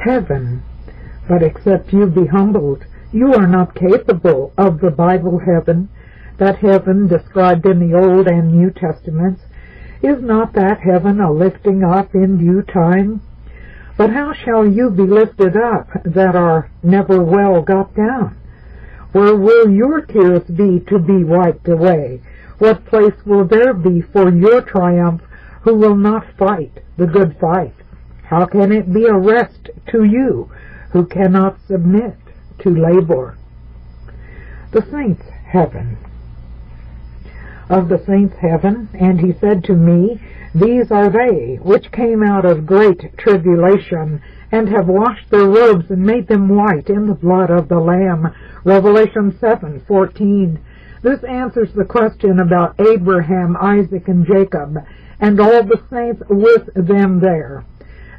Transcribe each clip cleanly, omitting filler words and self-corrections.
Heaven. But except you be humbled, you are not capable of the Bible heaven. That heaven described in the Old and New Testaments, is not that heaven a lifting up in due time? But how shall you be lifted up that are never well got down? Where will your tears be to be wiped away? What place will there be for your triumph who will not fight the good fight? How can it be a rest to you who cannot submit to labor? The saints' heaven. Of the saints' heaven, and he said to me, These are they which came out of great tribulation, and have washed their robes and made them white in the blood of the Lamb. Revelation 7:14. This answers the question about Abraham, Isaac, and Jacob, and all the saints with them there.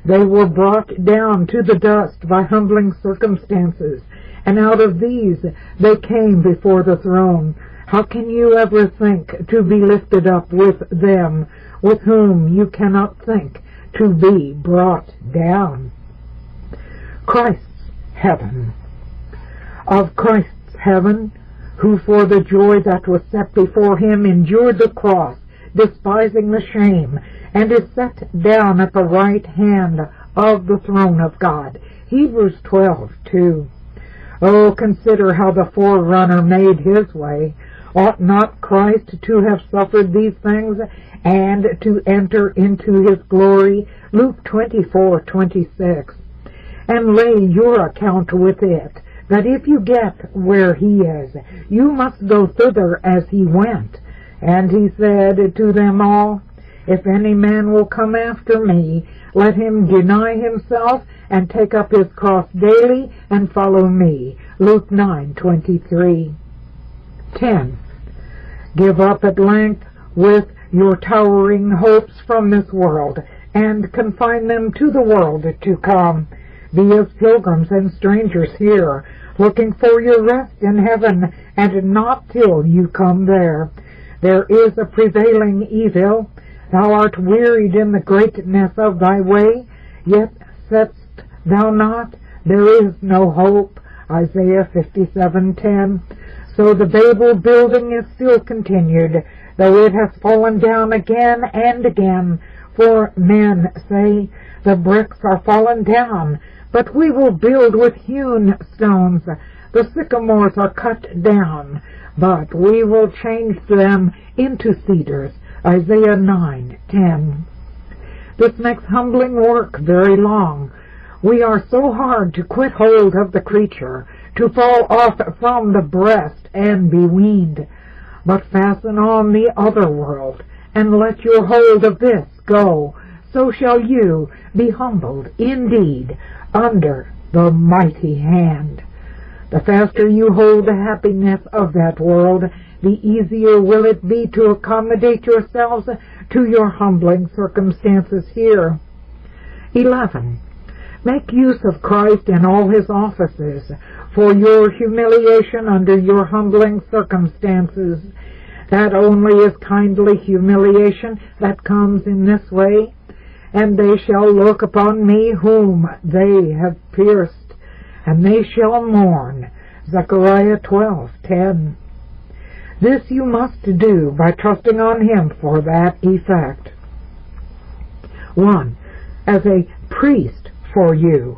They were brought down to the dust by humbling circumstances, and out of these they came before the throne. How can you ever think to be lifted up with them, with whom you cannot think to be brought down? Christ's heaven. Of Christ's heaven, who for the joy that was set before him endured the cross, despising the shame, and is set down at the right hand of the throne of God. Hebrews 12:2. Oh, consider how the forerunner made his way. Ought not Christ to have suffered these things and to enter into his glory? Luke 24:26. And lay your account with it, that if you get where he is, you must go thither as he went. And he said to them all, If any man will come after me, let him deny himself and take up his cross daily and follow me. Luke 9:23. 10. Give up at length with your towering hopes from this world, and confine them to the world to come. Be as pilgrims and strangers here, looking for your rest in heaven, and not till you come there. There is a prevailing evil. Thou art wearied in the greatness of thy way, yet saidst thou not, There is no hope. Isaiah 57:10. So the Babel building is still continued, though it has fallen down again and again. For men say, The bricks are fallen down, but we will build with hewn stones. The sycamores are cut down, but we will change them into cedars. Isaiah 9:10. This makes humbling work very long. We are so hard to quit hold of the creature, to fall off from the breast and be weaned. But fasten on the other world, and let your hold of this go. So shall you be humbled indeed under the mighty hand. The faster you hold the happiness of that world, the easier will it be to accommodate yourselves to your humbling circumstances here. 11. Make use of Christ in all his offices for your humiliation under your humbling circumstances. That only is kindly humiliation that comes in this way. And they shall look upon me whom they have pierced, and they shall mourn. Zechariah 12:10. This you must do by trusting on him for that effect. 1. As a priest for you.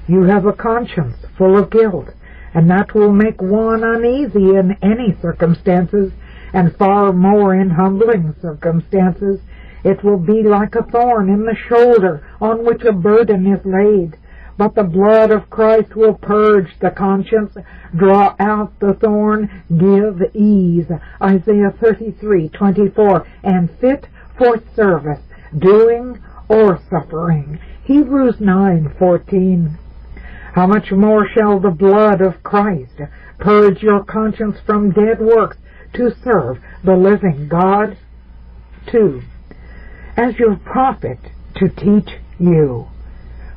You have a conscience full of guilt, and that will make one uneasy in any circumstances, and far more in humbling circumstances. It will be like a thorn in the shoulder on which a burden is laid. But the blood of Christ will purge the conscience, draw out the thorn, give ease. Isaiah 33:24, and fit for service, doing or suffering. Hebrews 9:14. How much more shall the blood of Christ purge your conscience from dead works to serve the living God? 2. As your prophet to teach you.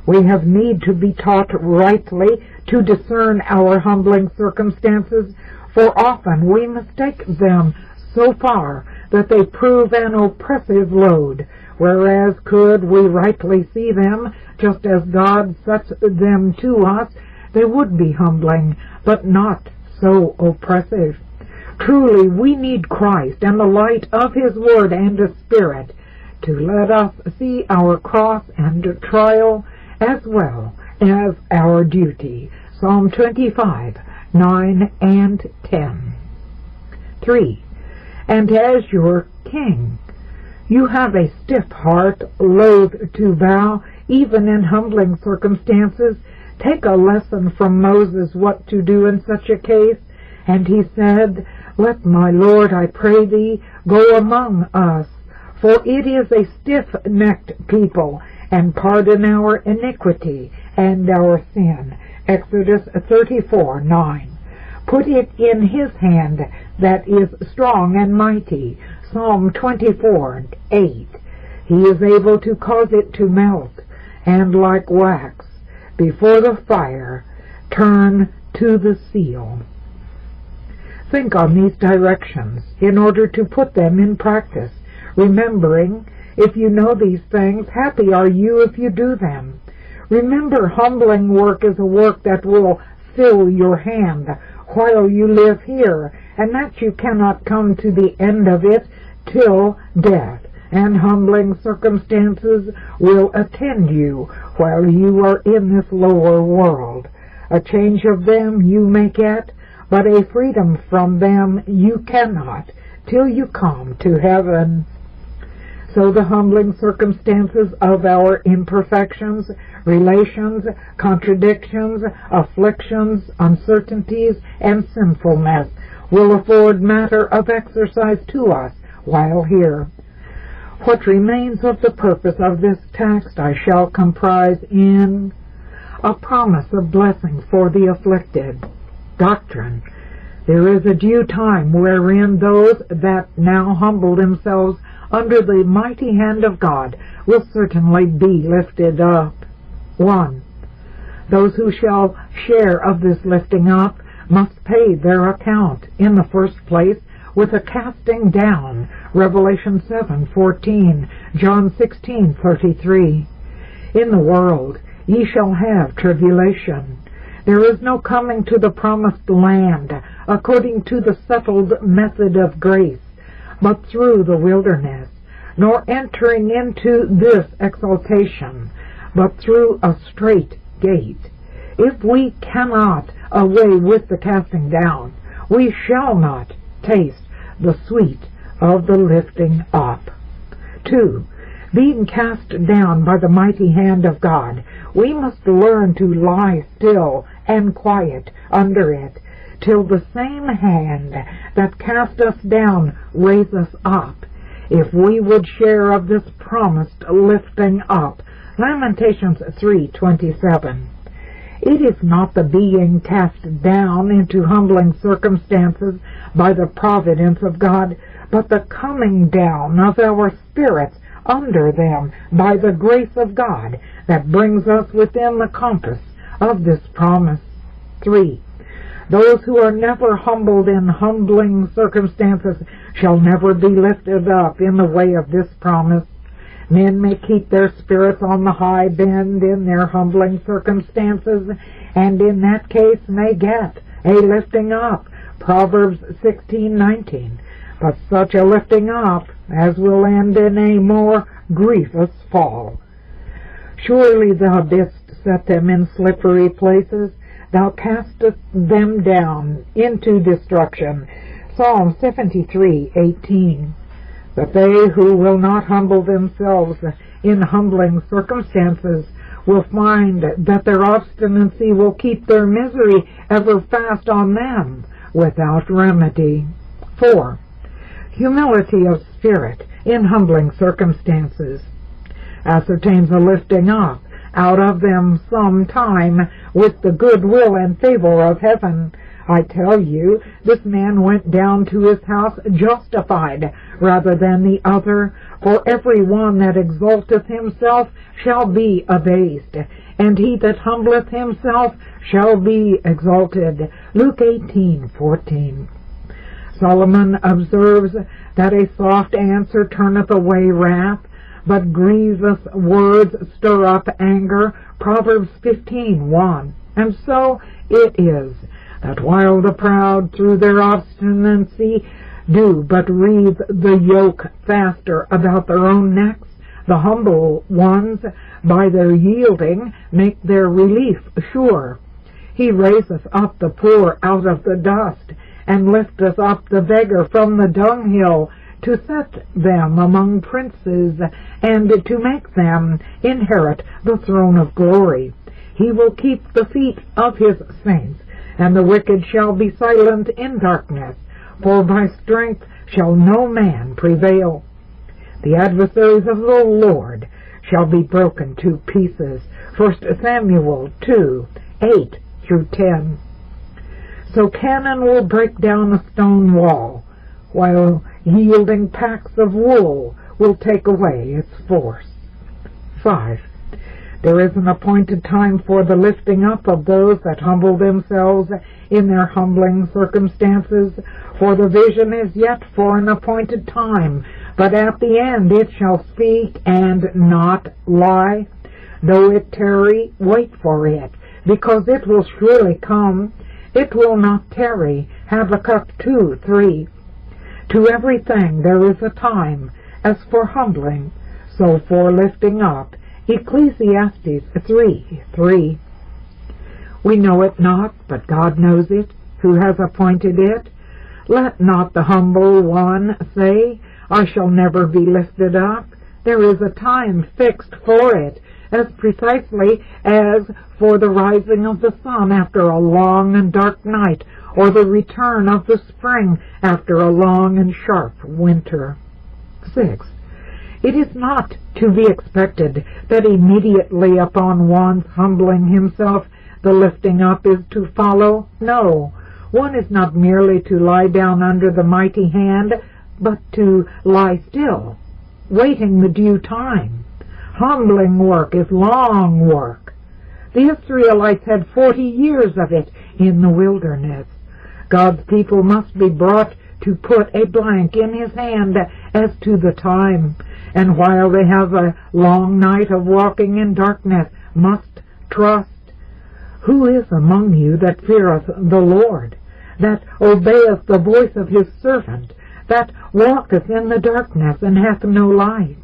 We have need to be taught rightly to discern our humbling circumstances, for often we mistake them so far that they prove an oppressive load, whereas could we rightly see them just as God sets them to us, they would be humbling, but not so oppressive. Truly, we need Christ and the light of His Word and His Spirit to let us see our cross and trial as well as our duty. Psalm 25, 9 and 10. 3. And as your king, you have a stiff heart, loath to vow, even in humbling circumstances. Take a lesson from Moses what to do in such a case. And he said, Let my Lord, I pray thee, go among us, for it is a stiff-necked people, and pardon our iniquity and our sin. Exodus 34, 9. Put it in His hand that is strong and mighty. Psalm 24, 8. He is able to cause it to melt, and like wax before the fire, turn to the seal. Think on these directions in order to put them in practice, remembering, if you know these things, happy are you if you do them. Remember, humbling work is a work that will fill your hand while you live here, and that you cannot come to the end of it till death, and humbling circumstances will attend you while you are in this lower world. A change of them you may get, but a freedom from them you cannot till you come to heaven. So the humbling circumstances of our imperfections, relations, contradictions, afflictions, uncertainties, and sinfulness will afford matter of exercise to us while here. What remains of the purpose of this text I shall comprise in a promise of blessing for the afflicted. Doctrine. There is a due time wherein those that now humble themselves under the mighty hand of God will certainly be lifted up. 1. Those who shall share of this lifting up must pay their account, in the first place, with a casting down, Revelation 7:14, John 16:33. In the world ye shall have tribulation. There is no coming to the promised land according to the settled method of grace, but through the wilderness, nor entering into this exaltation, but through a strait gate. If we cannot away with the casting down, we shall not taste the sweet of the lifting up. 2. Being cast down by the mighty hand of God, we must learn to lie still and quiet under it, till the same hand that cast us down raise us up, if we would share of this promised lifting up. Lamentations 3:27. It is not the being cast down into humbling circumstances by the providence of God, but the coming down of our spirits under them by the grace of God that brings us within the compass of this promise. 3. Those who are never humbled in humbling circumstances shall never be lifted up in the way of this promise. Men may keep their spirits on the high bend in their humbling circumstances, and in that case may get a lifting up, Proverbs 16:19. But such a lifting up as will end in a more grievous fall. Surely thou didst set them in slippery places, thou castest them down into destruction. Psalm 73:18. But they who will not humble themselves in humbling circumstances will find that their obstinacy will keep their misery ever fast on them without remedy. 4. Humility of spirit in humbling circumstances ascertains a lifting up out of them some time with the goodwill and favor of heaven. I tell you, this man went down to his house justified rather than the other. For every one that exalteth himself shall be abased, and he that humbleth himself shall be exalted. Luke 18:14. Solomon observes that a soft answer turneth away wrath, but grievous words stir up anger. Proverbs 15:1. And so it is, that while the proud through their obstinacy do but wreathe the yoke faster about their own necks, the humble ones by their yielding make their relief sure. He raiseth up the poor out of the dust, and lifteth up the beggar from the dunghill, to set them among princes, and to make them inherit the throne of glory. He will keep the feet of his saints, and the wicked shall be silent in darkness, for by strength shall no man prevail. The adversaries of the Lord shall be broken to pieces. 1 Samuel 2:8-10. So cannon will break down a stone wall, while yielding packs of wool will take away its force. 5. There is an appointed time for the lifting up of those that humble themselves in their humbling circumstances, for the vision is yet for an appointed time, but at the end it shall speak and not lie. Though it tarry, wait for it, because it will surely come. It will not tarry. Habakkuk 2:3. To everything there is a time, as for humbling, so for lifting up. Ecclesiastes 3:3. We know it not, but God knows it, who has appointed it. Let not the humble one say, I shall never be lifted up. There is a time fixed for it, as precisely as for the rising of the sun after a long and dark night, or the return of the spring after a long and sharp winter. 6. It is not to be expected that immediately upon one's humbling himself the lifting up is to follow. No, one is not merely to lie down under the mighty hand, but to lie still, waiting the due time. Humbling work is long work. The Israelites had 40 years of it in the wilderness. God's people must be brought to put a blank in his hand as to the time, and while they have a long night of walking in darkness, must trust. Who is among you that feareth the Lord, that obeyeth the voice of his servant, that walketh in the darkness and hath no light?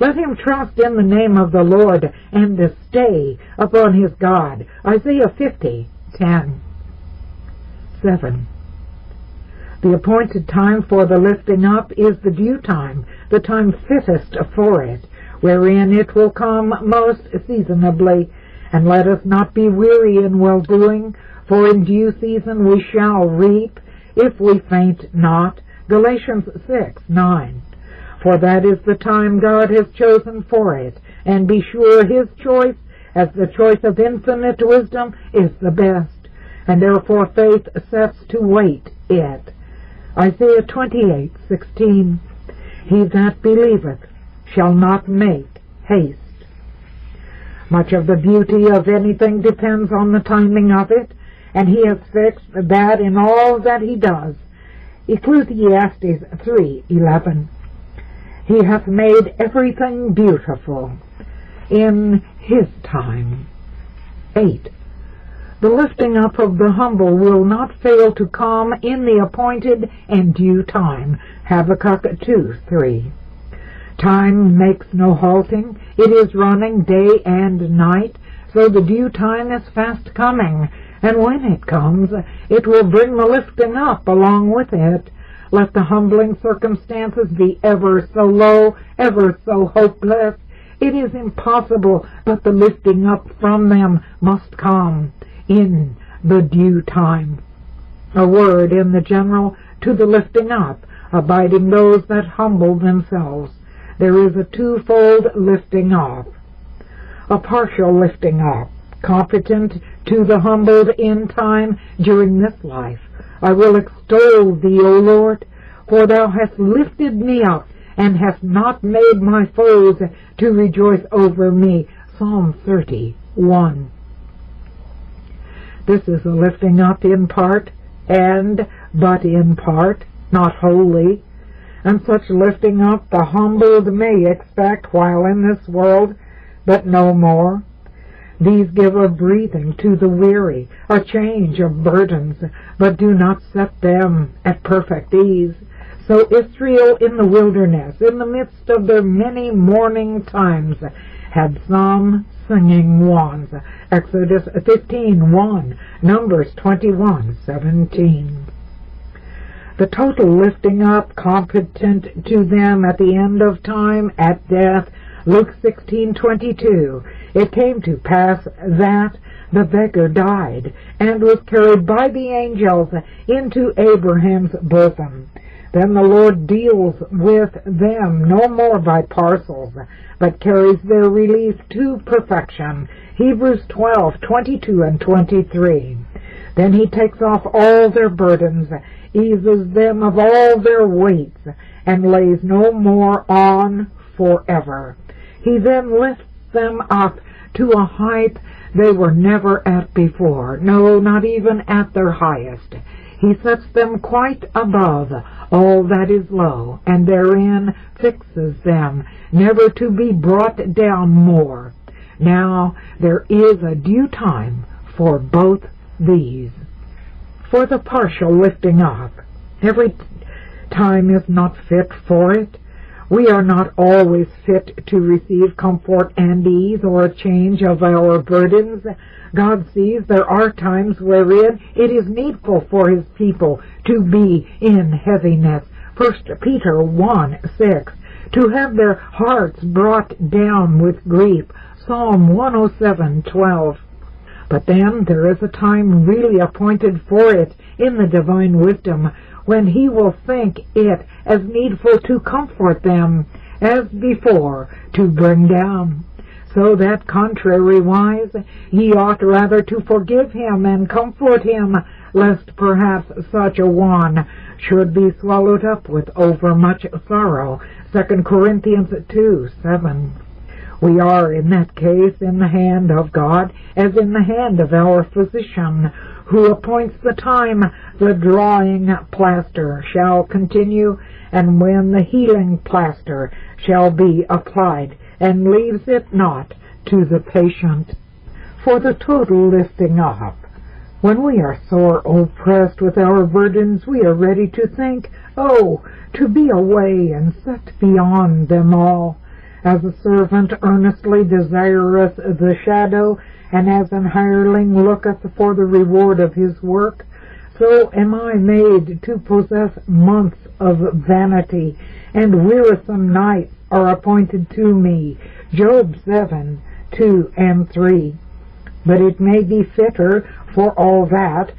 Let him trust in the name of the Lord, and stay upon his God. Isaiah 50:10. 7. The appointed time for the lifting up is the due time, the time fittest for it, wherein it will come most seasonably. And let us not be weary in well-doing, for in due season we shall reap, if we faint not. Galatians 6:9. For that is the time God has chosen for it, and be sure his choice, as the choice of infinite wisdom, is the best, and therefore faith sets to wait it. Isaiah 28:16. He that believeth shall not make haste. Much of the beauty of anything depends on the timing of it, and he has fixed that in all that he does. Ecclesiastes 3:11. He hath made everything beautiful in his time. 8. The lifting up of the humble will not fail to come in the appointed and due time. Habakkuk 2:3. Time makes no halting. It is running day and night, so the due time is fast coming, and when it comes, it will bring the lifting up along with it. Let the humbling circumstances be ever so low, ever so hopeless. It is impossible, but the lifting up from them must come in the due time. A word in the general to the lifting up, abiding those that humble themselves. There is a twofold lifting up. A partial lifting up, competent to the humbled in time during this life. I will extol thee, O Lord, for thou hast lifted me up, and hast not made my foes to rejoice over me. Psalm 30:1. This is a lifting up in part, and but in part, not wholly. and such lifting up the humbled may expect while in this world, but no more. These give a breathing to the weary, a change of burdens, but do not set them at perfect ease. So Israel in the wilderness, in the midst of their many mourning times, had some singing ones. Exodus 15:1, Numbers 21:17. The total lifting up competent to them at the end of time, at death, Luke 16:22. It came to pass that the beggar died, and was carried by the angels into Abraham's bosom. Then the Lord deals with them no more by parcels, but carries their relief to perfection. Hebrews 12:22 and 23. Then he takes off all their burdens, eases them of all their weights, and lays no more on forever. He then lifts them up to a height they were never at before, no, not even at their highest. He sets them quite above all that is low, and therein fixes them, never to be brought down more. Now there is a due time for both these. For the partial lifting up, every time is not fit for it. We are not always fit to receive comfort and ease, or a change of our burdens. God sees there are times wherein it is needful for his people to be in heaviness. 1 Peter 1:6, to have their hearts brought down with grief. Psalm 107:12. But then there is a time really appointed for it in the divine wisdom, when he will think it as needful to comfort them as before to bring down. So that contrariwise ye ought rather to forgive him and comfort him, lest perhaps such a one should be swallowed up with overmuch sorrow. 2 Corinthians 2:7. We are in that case in the hand of God, as in the hand of our physician, who appoints the time the drawing plaster shall continue, and when the healing plaster shall be applied, and leaves it not to the patient. For the total lifting up, when we are sore oppressed with our burdens, we are ready to think, oh, to be away and set beyond them all. As a servant earnestly desireth the shadow, and as an hireling looketh for the reward of his work, so am I made to possess months of vanity, and wearisome nights are appointed to me. Job 7:2 and 3. But it may be fitter for all that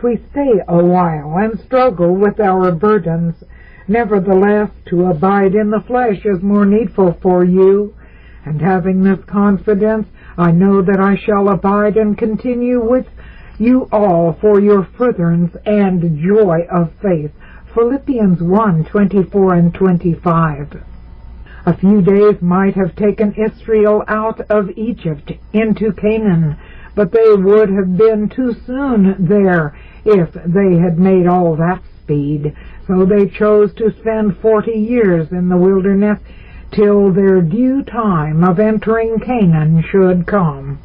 we stay a while and struggle with our burdens. Nevertheless, to abide in the flesh is more needful for you. And having this confidence, I know that I shall abide and continue with you all for your furtherance and joy of faith. Philippians 1:24 and 25. A few days might have taken Israel out of Egypt into Canaan, but they would have been too soon there if they had made all that speed. So they chose to spend 40 years in the wilderness till their due time of entering Canaan should come.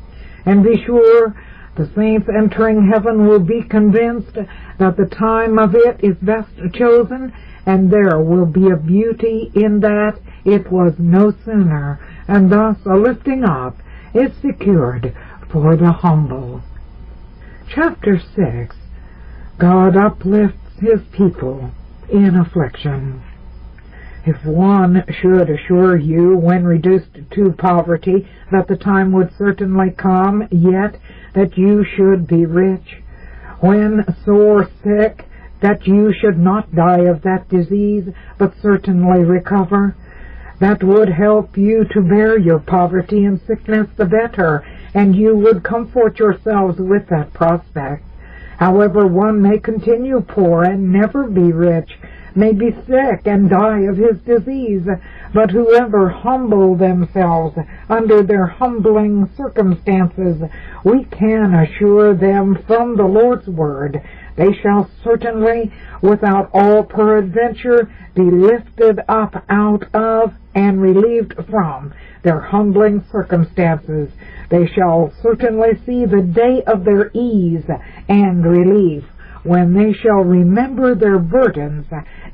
And be sure, the saints entering heaven will be convinced that the time of it is best chosen, and there will be a beauty in that it was no sooner, and thus a lifting up is secured for the humble. Chapter 6. God uplifts his people in affliction. If one should assure you, when reduced to poverty, that the time would certainly come, yet that you should be rich, when sore sick, that you should not die of that disease, but certainly recover, that would help you to bear your poverty and sickness the better, and you would comfort yourselves with that prospect. However, one may continue poor and never be rich, may be sick and die of his disease, but whoever humble themselves under their humbling circumstances, we can assure them from the Lord's word They shall certainly, without all peradventure, be lifted up out of and relieved from their humbling circumstances. They shall certainly see the day of their ease and relief, when they shall remember their burdens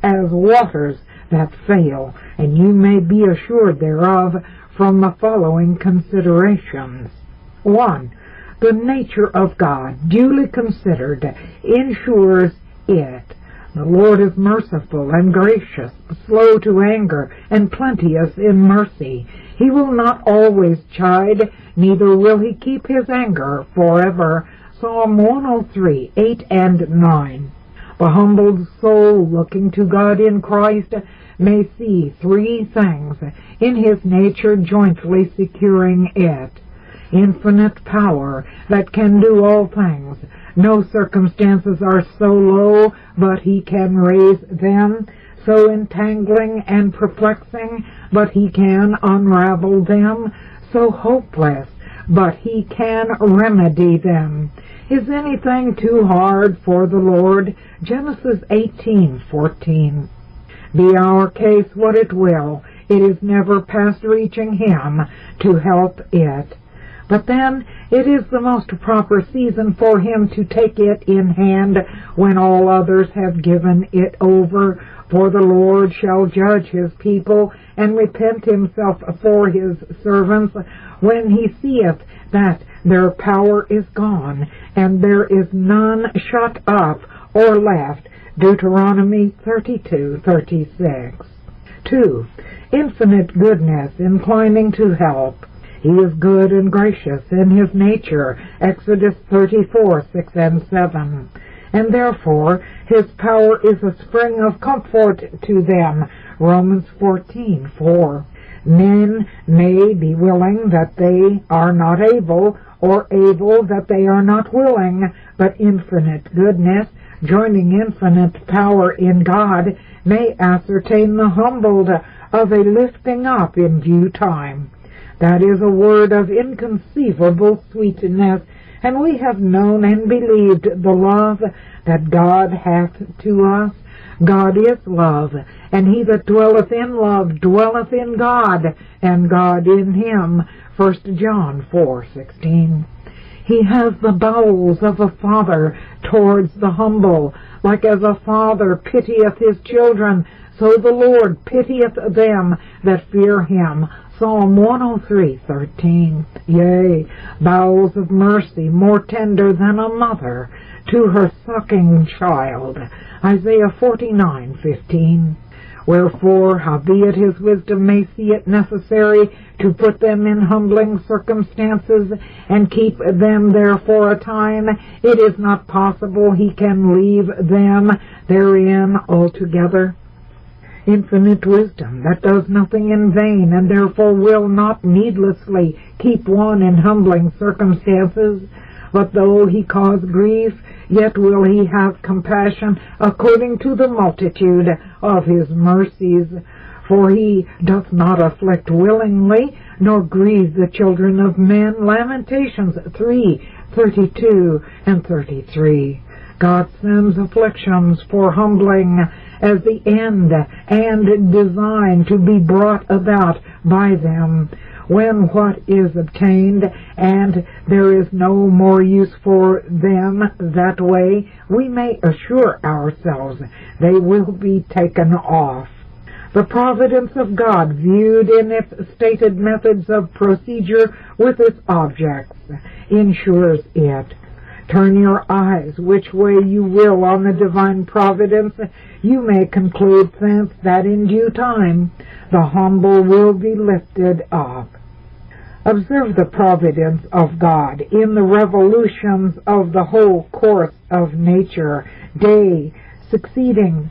as waters that fail, and you may be assured thereof from the following considerations. 1. The nature of God, duly considered, ensures it. The Lord is merciful and gracious, slow to anger, and plenteous in mercy. He will not always chide, neither will he keep his anger forever. Psalm 103, 8 and 9. The humbled soul, looking to God in Christ, may see three things in his nature jointly securing it. Infinite power that can do all things. No circumstances are so low but he can raise them, so entangling and perplexing but he can unravel them, so hopeless but he can remedy them. Is anything too hard for the Lord? Genesis 18:14. Be our case what it will, it is never past reaching him to help it. But then it is the most proper season for him to take it in hand when all others have given it over. For the Lord shall judge his people and repent himself for his servants when he seeth that their power is gone, and there is none shut up or left. Deuteronomy 32:36. 2. Infinite goodness inclining to help. He is good and gracious in his nature, Exodus 34:6 and 7. And therefore his power is a spring of comfort to them, Romans 14:4. Men may be willing that they are not able, or able that they are not willing, but infinite goodness, joining infinite power in God, may ascertain the humbled of a lifting up in due time. That is a word of inconceivable sweetness, and we have known and believed the love that God hath to us. God is love, and he that dwelleth in love dwelleth in God, and God in him. 1 John 4:16. He has the bowels of a father towards the humble. Like as a father pitieth his children, so the Lord pitieth them that fear him. Psalm 103:13. Yea, bowels of mercy more tender than a mother to her sucking child. Isaiah 49:15. Wherefore, howbeit his wisdom may see it necessary to put them in humbling circumstances, and keep them there for a time, it is not possible he can leave them therein altogether. Infinite wisdom that does nothing in vain, and therefore will not needlessly keep one in humbling circumstances. But though he cause grief, yet will he have compassion according to the multitude of his mercies. For he doth not afflict willingly, nor grieve the children of men. Lamentations 3:32 and 33. God sends afflictions for humbling as the end and design to be brought about by them. When what is obtained, and there is no more use for them that way, we may assure ourselves they will be taken off. The providence of God, viewed in its stated methods of procedure with its objects, ensures it. Turn your eyes which way you will on the divine providence, you may conclude thence that in due time the humble will be lifted up. Observe the providence of God in the revolutions of the whole course of nature, day succeeding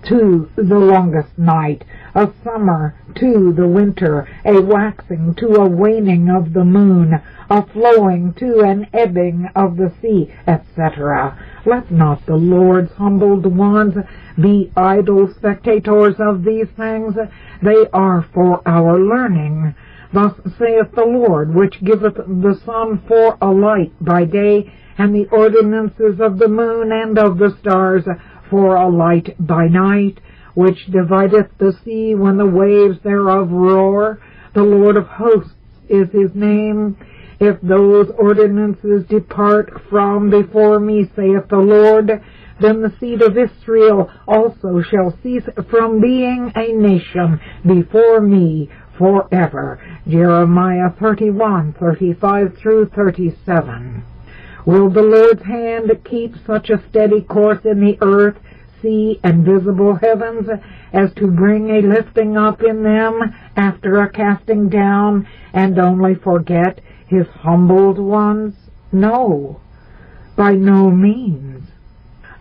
to the longest night, a summer to the winter, a waxing to a waning of the moon, a flowing to an ebbing of the sea, etc. Let not the Lord's humbled ones be idle spectators of these things. They are for our learning. Thus saith the Lord, which giveth the sun for a light by day, and the ordinances of the moon and of the stars for a light by night, which divideth the sea when the waves thereof roar. The Lord of hosts is his name. If those ordinances depart from before me, saith the Lord, then the seed of Israel also shall cease from being a nation before me forever. Jeremiah 31:35 through 37. Will the Lord's hand keep such a steady course in the earth, sea, and visible heavens, as to bring a lifting up in them after a casting down, and only forget his humbled ones? No, by no means.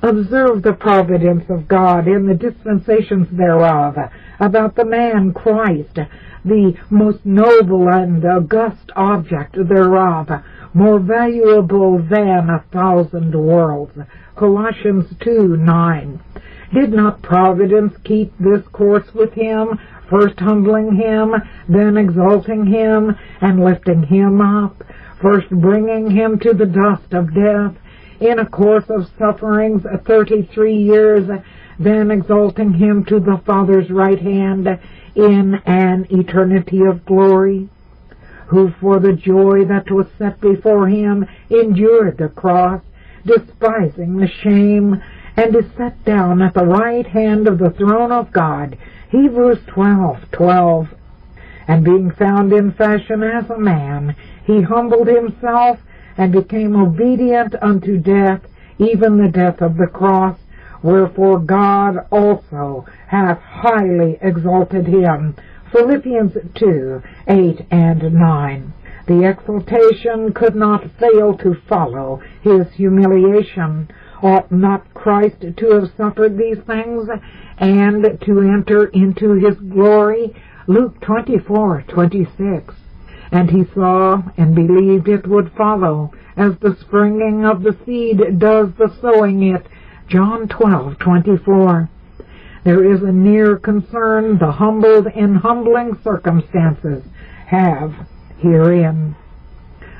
Observe the providence of God in the dispensations thereof, about the man Christ, the most noble and august object thereof, more valuable than 1,000 worlds. Colossians 2:9. Did not Providence keep this course with him, first humbling him, then exalting him, and lifting him up, first bringing him to the dust of death, in a course of sufferings 33 years, then exalting him to the Father's right hand in an eternity of glory? Who for the joy that was set before him endured the cross, despising the shame, and is set down at the right hand of the throne of God. Hebrews 12:12. And being found in fashion as a man, he humbled himself, and became obedient unto death, even the death of the cross. Wherefore God also hath highly exalted him. Philippians 2:8 and 9. The exaltation could not fail to follow his humiliation. Ought not Christ to have suffered these things, and to enter into his glory? Luke 24:26. And he saw and believed it would follow, as the springing of the seed does the sowing it. John 12:24. There is a near concern the humbled in humbling circumstances have herein.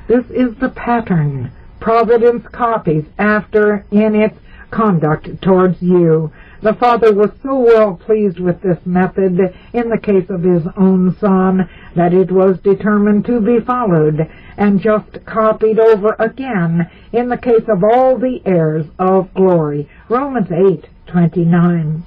This is the pattern Providence copies after in its conduct towards you. The Father was so well pleased with this method in the case of his own Son that it was determined to be followed and just copied over again in the case of all the heirs of glory. Romans 8:29.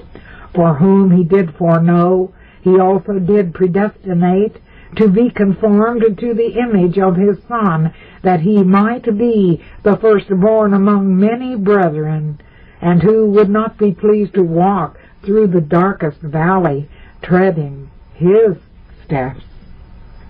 For whom he did foreknow, he also did predestinate to be conformed to the image of his Son, that he might be the firstborn among many brethren. And who would not be pleased to walk through the darkest valley, treading his steps?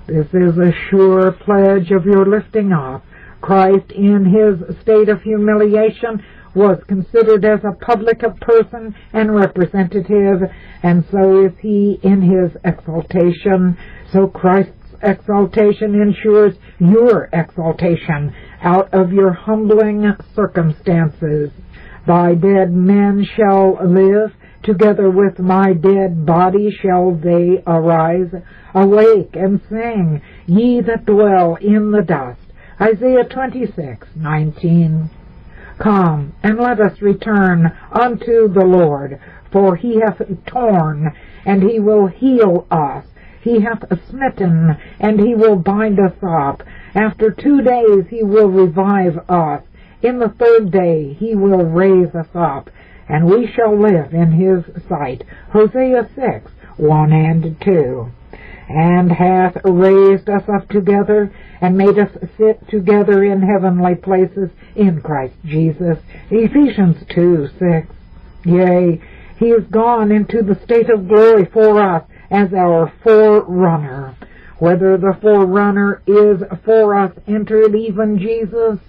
This is a sure pledge of your lifting up. Christ in his state of humiliation was considered as a public person and representative, and so is he in his exaltation. So Christ's exaltation ensures your exaltation out of your humbling circumstances. Thy dead men shall live, together with my dead body shall they arise. Awake and sing, ye that dwell in the dust. Isaiah 26:19. Come, and let us return unto the Lord, for he hath torn, and he will heal us. He hath smitten, and he will bind us up. After 2 days he will revive us. In the 3rd day he will raise us up, and we shall live in his sight. Hosea 6:1 and 2. And hath raised us up together, and made us sit together in heavenly places in Christ Jesus. Ephesians 2:6. Yea, he is gone into the state of glory for us as our forerunner. Whether the forerunner is for us entered, even Jesus,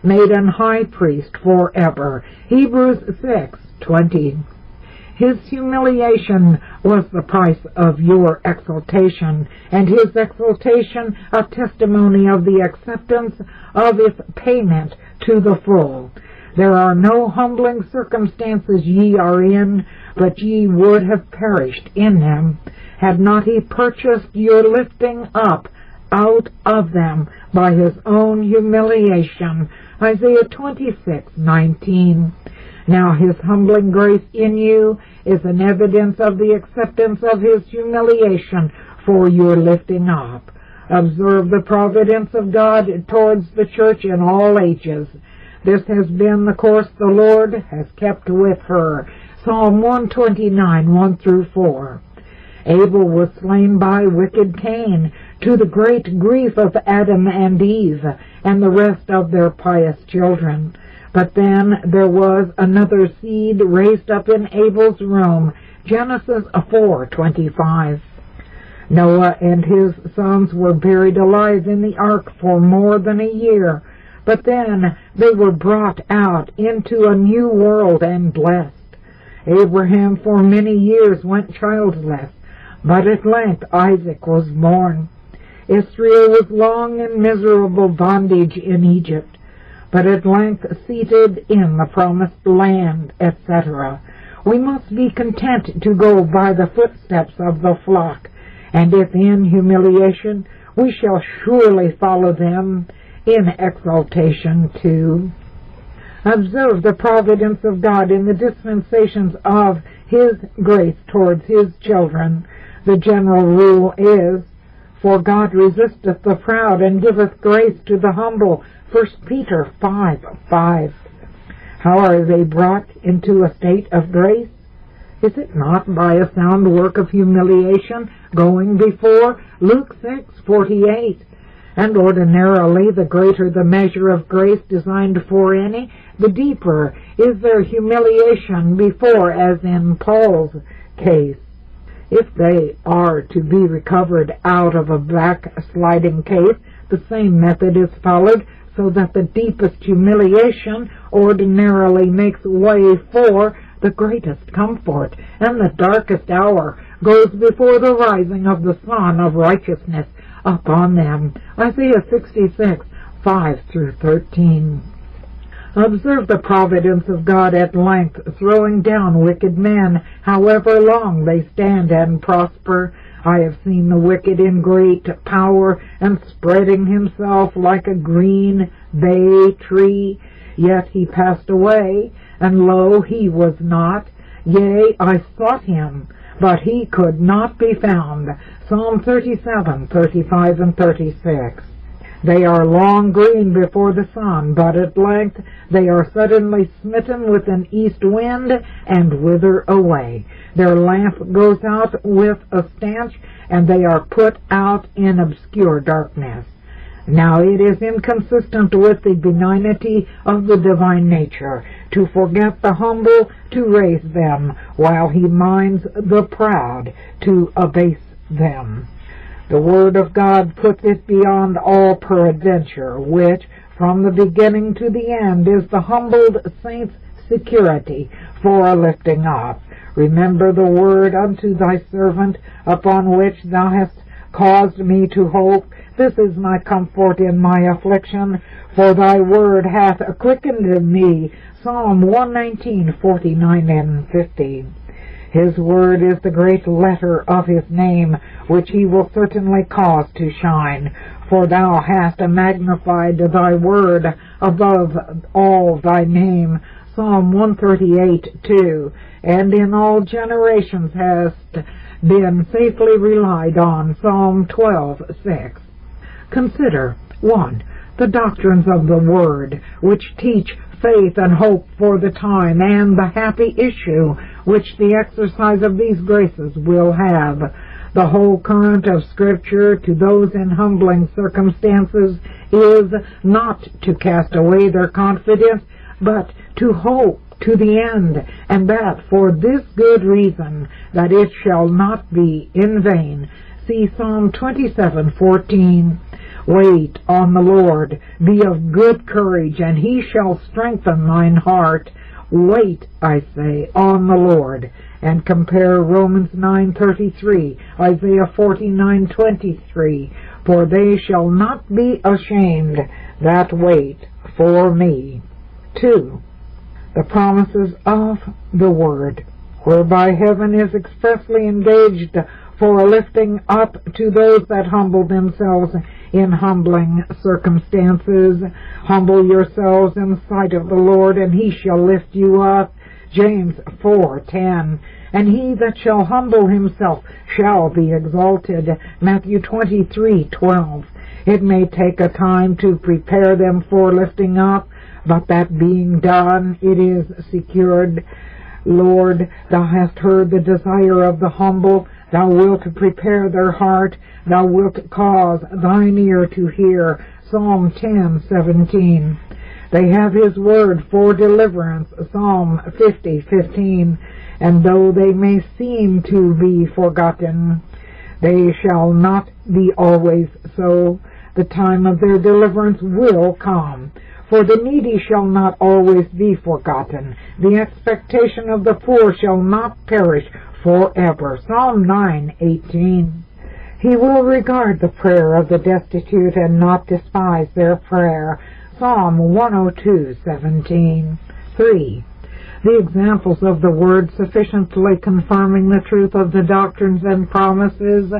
made an high priest forever. Hebrews 6:20. His humiliation was the price of your exaltation, and his exaltation a testimony of the acceptance of its payment to the full. There are no humbling circumstances ye are in, but ye would have perished in them, had not he purchased your lifting up out of them by his own humiliation. Isaiah 26:19. Now his humbling grace in you is an evidence of the acceptance of his humiliation for your lifting up. Observe the providence of God towards the church in all ages. This has been the course the Lord has kept with her. Psalm 129, 1 through 4. Abel was slain by wicked Cain, to the great grief of Adam and Eve and the rest of their pious children. But then there was another seed raised up in Abel's room. Genesis 4:25. Noah and his sons were buried alive in the ark for more than a year, but then they were brought out into a new world and blessed. Abraham for many years went childless, but at length Isaac was born. Israel was long in miserable bondage in Egypt, but at length seated in the promised land, etc. We must be content to go by the footsteps of the flock, and if in humiliation, we shall surely follow them in exaltation too. Observe the providence of God in the dispensations of his grace towards his children. The general rule is, for God resisteth the proud and giveth grace to the humble. 1 Peter 5:5. How are they brought into a state of grace? Is it not by a sound work of humiliation going before? Luke 6:48. And ordinarily, the greater the measure of grace designed for any, the deeper is their humiliation before, as in Paul's case. If they are to be recovered out of a backsliding case, the same method is followed, so that the deepest humiliation ordinarily makes way for the greatest comfort, and the darkest hour goes before the rising of the sun of righteousness upon them. Isaiah 66, 5 through 13. Observe the providence of God at length throwing down wicked men, however long they stand and prosper. I have seen the wicked in great power, and spreading himself like a green bay tree. Yet he passed away, and lo, he was not. Yea, I sought him, but he could not be found. Psalm 37, 35, and 36. They are long green before the sun, but at length they are suddenly smitten with an east wind and wither away. Their lamp goes out with a stench, and they are put out in obscure darkness. Now it is inconsistent with the benignity of the divine nature to forget the humble to raise them, while he minds the proud to abase them. The Word of God puts it beyond all peradventure, which, from the beginning to the end, is the humbled saint's security for a lifting up. Remember the word unto thy servant, upon which thou hast caused me to hope. This is my comfort in my affliction, for thy word hath quickened me. Psalm 119, 49 and 50. His word is the great letter of his name, which he will certainly cause to shine. For thou hast magnified thy word above all thy name. Psalm 138, 2. And in all generations hast been safely relied on. Psalm 12, 6. Consider, 1. The doctrines of the Word, which teach faith and hope for the time, and the happy issue which the exercise of these graces will have. The whole current of Scripture to those in humbling circumstances is not to cast away their confidence, but to hope to the end, and that for this good reason, that it shall not be in vain. See Psalm 27:14. Wait on the Lord, be of good courage, and he shall strengthen thine heart. Wait, I say, on the Lord. And compare Romans 9:33, Isaiah 49:23. For they shall not be ashamed that wait for me. 2. The promises of the Word, whereby heaven is expressly engaged for a lifting up to those that humble themselves in humbling circumstances. Humble yourselves in the sight of the Lord, and he shall lift you up. James 4:10. And he that shall humble himself shall be exalted. Matthew 23:12. It may take a time to prepare them for lifting up, but that being done, it is secured. Lord, thou hast heard the desire of the humble. Thou wilt prepare their heart. Thou wilt cause thine ear to hear. Psalm 10:17. They have his word for deliverance. Psalm 50:15. And though they may seem to be forgotten, they shall not be always so. The time of their deliverance will come. For the needy shall not always be forgotten. The expectation of the poor shall not perish forever. Psalm 9:18. He will regard the prayer of the destitute and not despise their prayer. Psalm 102:17. 3. The examples of the Word sufficiently confirming the truth of the doctrines and promises,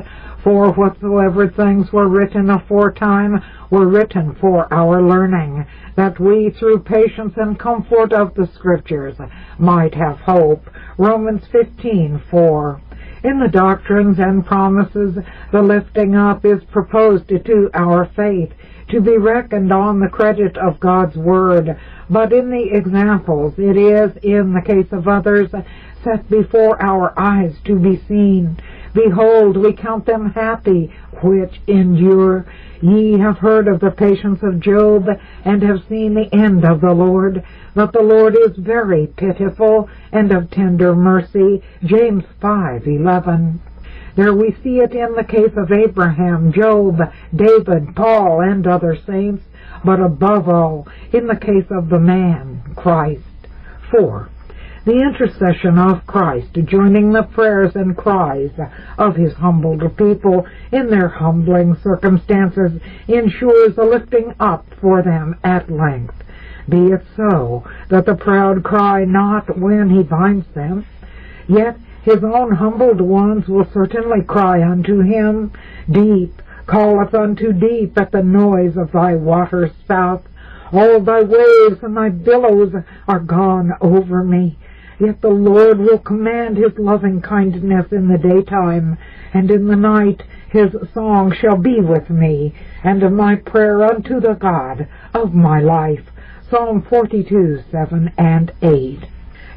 for whatsoever things were written aforetime were written for our learning, that we through patience and comfort of the Scriptures might have hope. Romans 15:4. In the doctrines and promises, the lifting up is proposed to our faith, to be reckoned on the credit of God's Word. But in the examples, it is, in the case of others, set before our eyes to be seen. Behold, we count them happy which endure. Ye have heard of the patience of Job, and have seen the end of the Lord, that the Lord is very pitiful, and of tender mercy. James 5:11. There we see it in the case of Abraham, Job, David, Paul, and other saints, but above all, in the case of the man, Christ. 4. The intercession of Christ, joining the prayers and cries of his humbled people in their humbling circumstances, ensures a lifting up for them at length. Be it so, that the proud cry not when he binds them, yet his own humbled ones will certainly cry unto him. Deep calleth unto deep at the noise of thy water spouts. All thy waves and thy billows are gone over me. Yet the Lord will command his loving kindness in the daytime, and in the night his song shall be with me, and my prayer unto the God of my life. Psalm 42:7 and 8.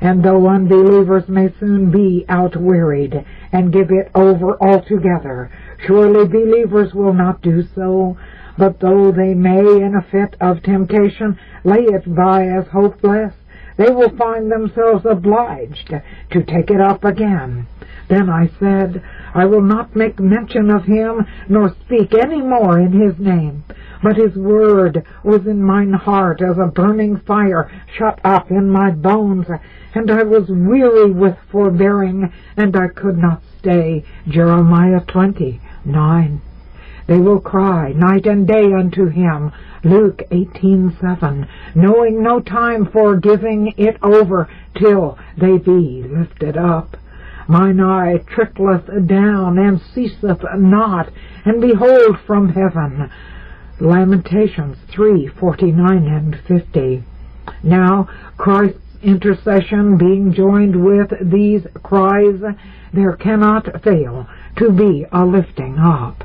And though unbelievers may soon be outwearied and give it over altogether, surely believers will not do so. But though they may, in a fit of temptation, lay it by as hopeless, they will find themselves obliged to take it up again. Then I said, I will not make mention of him, nor speak any more in his name. But his word was in mine heart as a burning fire shut up in my bones, and I was weary with forbearing, and I could not stay. Jeremiah 20:9. They will cry night and day unto him. Luke 18:7, knowing no time for giving it over till they be lifted up. Mine eye trickleth down and ceaseth not, and behold from heaven. Lamentations 3:49 and 50. Now Christ's intercession being joined with these cries, there cannot fail to be a lifting up.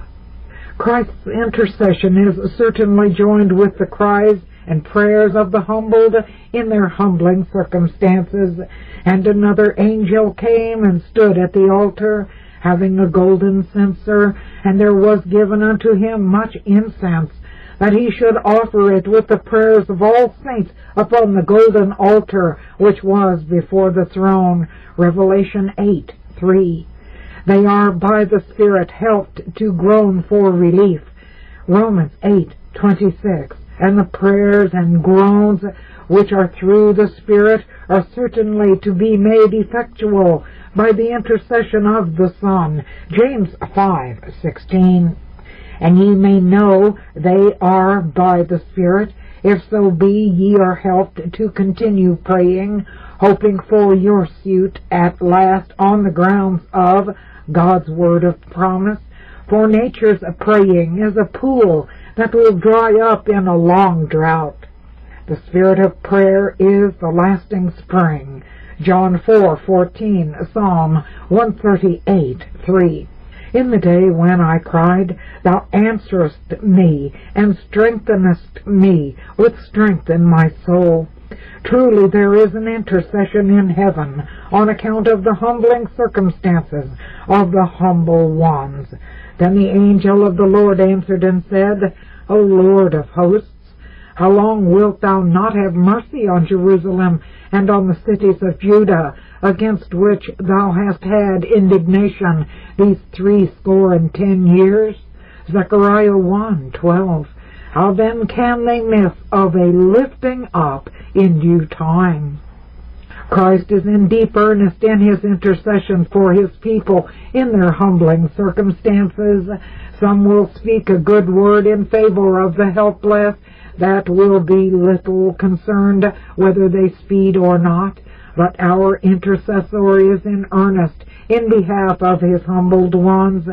Christ's intercession is certainly joined with the cries and prayers of the humbled in their humbling circumstances. And another angel came and stood at the altar, having a golden censer, and there was given unto him much incense, that he should offer it with the prayers of all saints upon the golden altar which was before the throne. Revelation 8:3. They are by the Spirit helped to groan for relief. Romans 8:26. And the prayers and groans which are through the Spirit are certainly to be made effectual by the intercession of the Son. James 5:16. And ye may know they are by the Spirit, if so be ye are helped to continue praying, hoping for your suit at last on the grounds of God's word of promise. For nature's praying is a pool that will dry up in a long drought. The spirit of prayer is the lasting spring. John 4:14, Psalm 138:3. In the day when I cried, thou answerest me, and strengthenest me with strength in my soul. Truly there is an intercession in heaven on account of the humbling circumstances of the humble ones. Then the angel of the Lord answered and said, O Lord of hosts, how long wilt thou not have mercy on Jerusalem and on the cities of Judah, against which thou hast had indignation these 70 years? Zechariah 1:12. How then can they miss of a lifting up in due time? Christ is in deep earnest in his intercession for his people in their humbling circumstances. Some will speak a good word in favor of the helpless, that will be little concerned whether they speed or not. But our intercessor is in earnest in behalf of his humbled ones,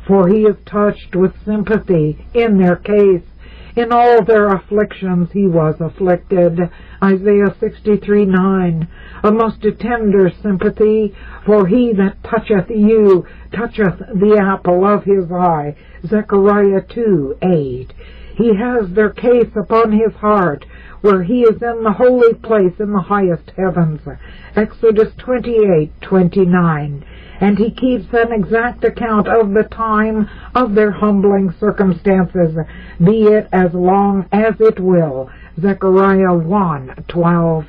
for he is touched with sympathy in their case. In all their afflictions he was afflicted. Isaiah 63:9. A most tender sympathy, for he that toucheth you toucheth the apple of his eye. Zechariah 2:8. He has their case upon his heart, where he is in the holy place in the highest heavens. Exodus 28:29. And he keeps an exact account of the time of their humbling circumstances, be it as long as it will. Zechariah 1:12.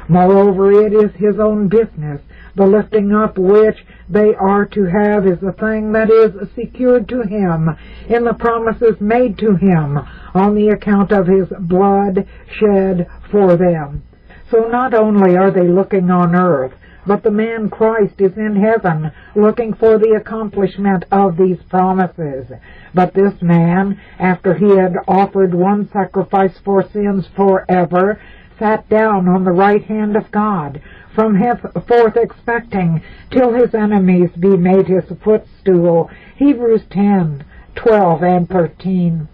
Moreover, it is his own business. The lifting up which they are to have is a thing that is secured to him in the promises made to him on the account of his blood shed for them. So not only are they looking on earth, but the man Christ is in heaven, looking for the accomplishment of these promises. But this man, after he had offered one sacrifice for sins forever, sat down on the right hand of God, from henceforth expecting till his enemies be made his footstool. Hebrews 10:12 and 13.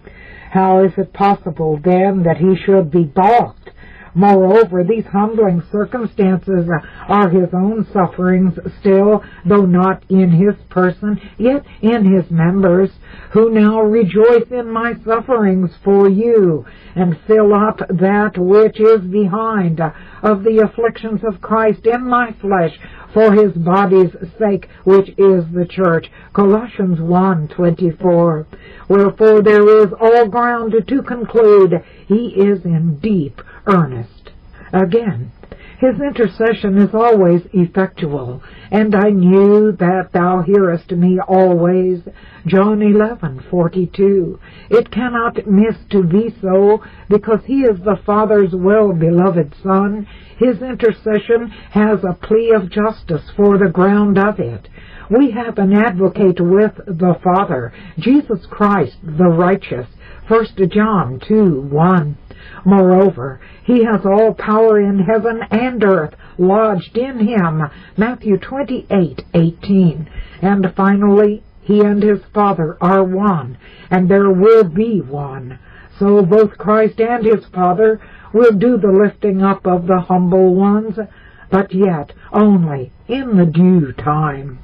How is it possible, then, that he should be balked? Moreover, these humbling circumstances are his own sufferings still, though not in his person, yet in his members, who now rejoice in my sufferings for you, and fill up that which is behind of the afflictions of Christ in my flesh, for his body's sake, which is the church. Colossians 1:24. Wherefore there is all ground to conclude he is in deep earnest. Again, his intercession is always effectual, and I knew that thou hearest me always. John 11:42. It cannot miss to be so, because he is the Father's well-beloved Son. His intercession has a plea of justice for the ground of it. We have an advocate with the Father, Jesus Christ the righteous. 1 John 2:1. Moreover, he has all power in heaven and earth lodged in him. Matthew 28:18. And finally, he and his Father are one, and there will be one. So both Christ and his Father will do the lifting up of the humble ones, but yet only in the due time.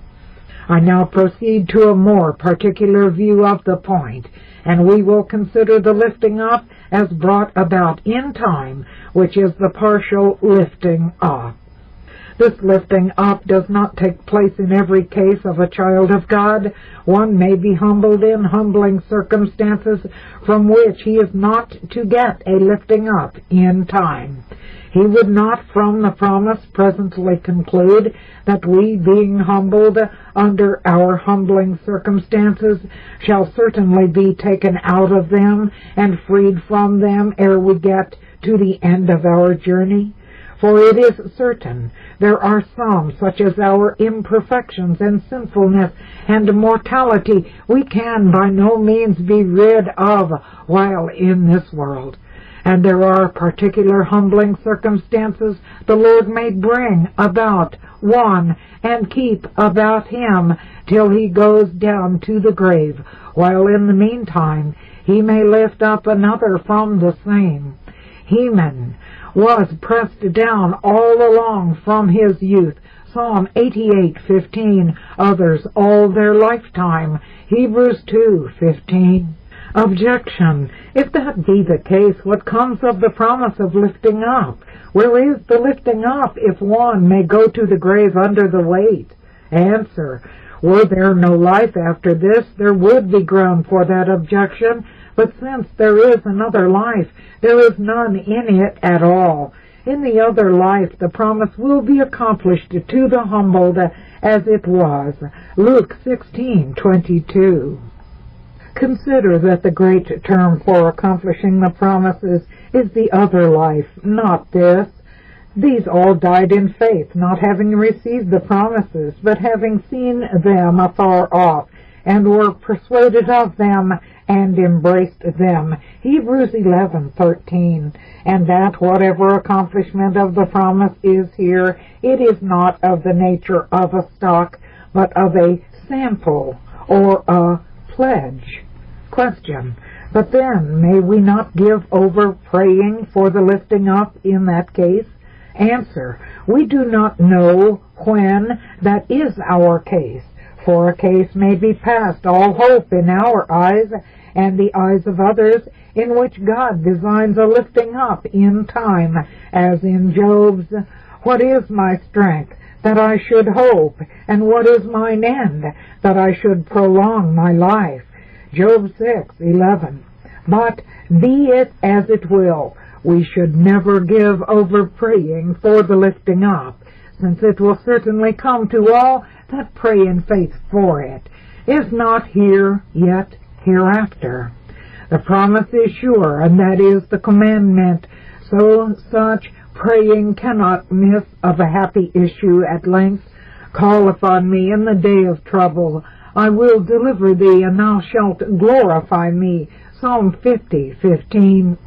I now proceed to a more particular view of the point, and we will consider the lifting up as brought about in time, which is the partial lifting up. This lifting up does not take place in every case of a child of God. One may be humbled in humbling circumstances from which he is not to get a lifting up in time. He would not from the promise presently conclude that we, being humbled under our humbling circumstances, shall certainly be taken out of them and freed from them ere we get to the end of our journey. For it is certain there are some, such as our imperfections and sinfulness and mortality, we can by no means be rid of while in this world. And there are particular humbling circumstances the Lord may bring about one and keep about him till he goes down to the grave, while in the meantime he may lift up another from the same. Heman was pressed down all along from his youth. Psalm 88:15. Others all their lifetime. Hebrews 2:15. Objection. If that be the case, what comes of the promise of lifting up? Where is the lifting up if one may go to the grave under the weight? Answer. Were there no life after this, there would be ground for that objection, but since there is another life, there is none in it at all. In the other life, the promise will be accomplished to the humbled as it was. Luke 16:22. Consider that the great term for accomplishing the promises is the other life, not this. These all died in faith, not having received the promises, but having seen them afar off, and were persuaded of them, and embraced them. Hebrews 11:13. And that whatever accomplishment of the promise is here, it is not of the nature of a stock, but of a sample, or a pledge. Question. But then, may we not give over praying for the lifting up in that case? Answer. We do not know when that is our case, for a case may be past all hope in our eyes and the eyes of others, in which God designs a lifting up in time, as in Job's, "What is my strength, that I should hope, and what is mine end, that I should prolong my life?" Job 6:11. But be it as it will, we should never give over praying for the lifting up, since it will certainly come to all that pray in faith for it, if not here, yet hereafter. The promise is sure, and that is the commandment, so such praying cannot miss of a happy issue at length. Call upon me in the day of trouble. I will deliver thee, and thou shalt glorify me. Psalm 50:15.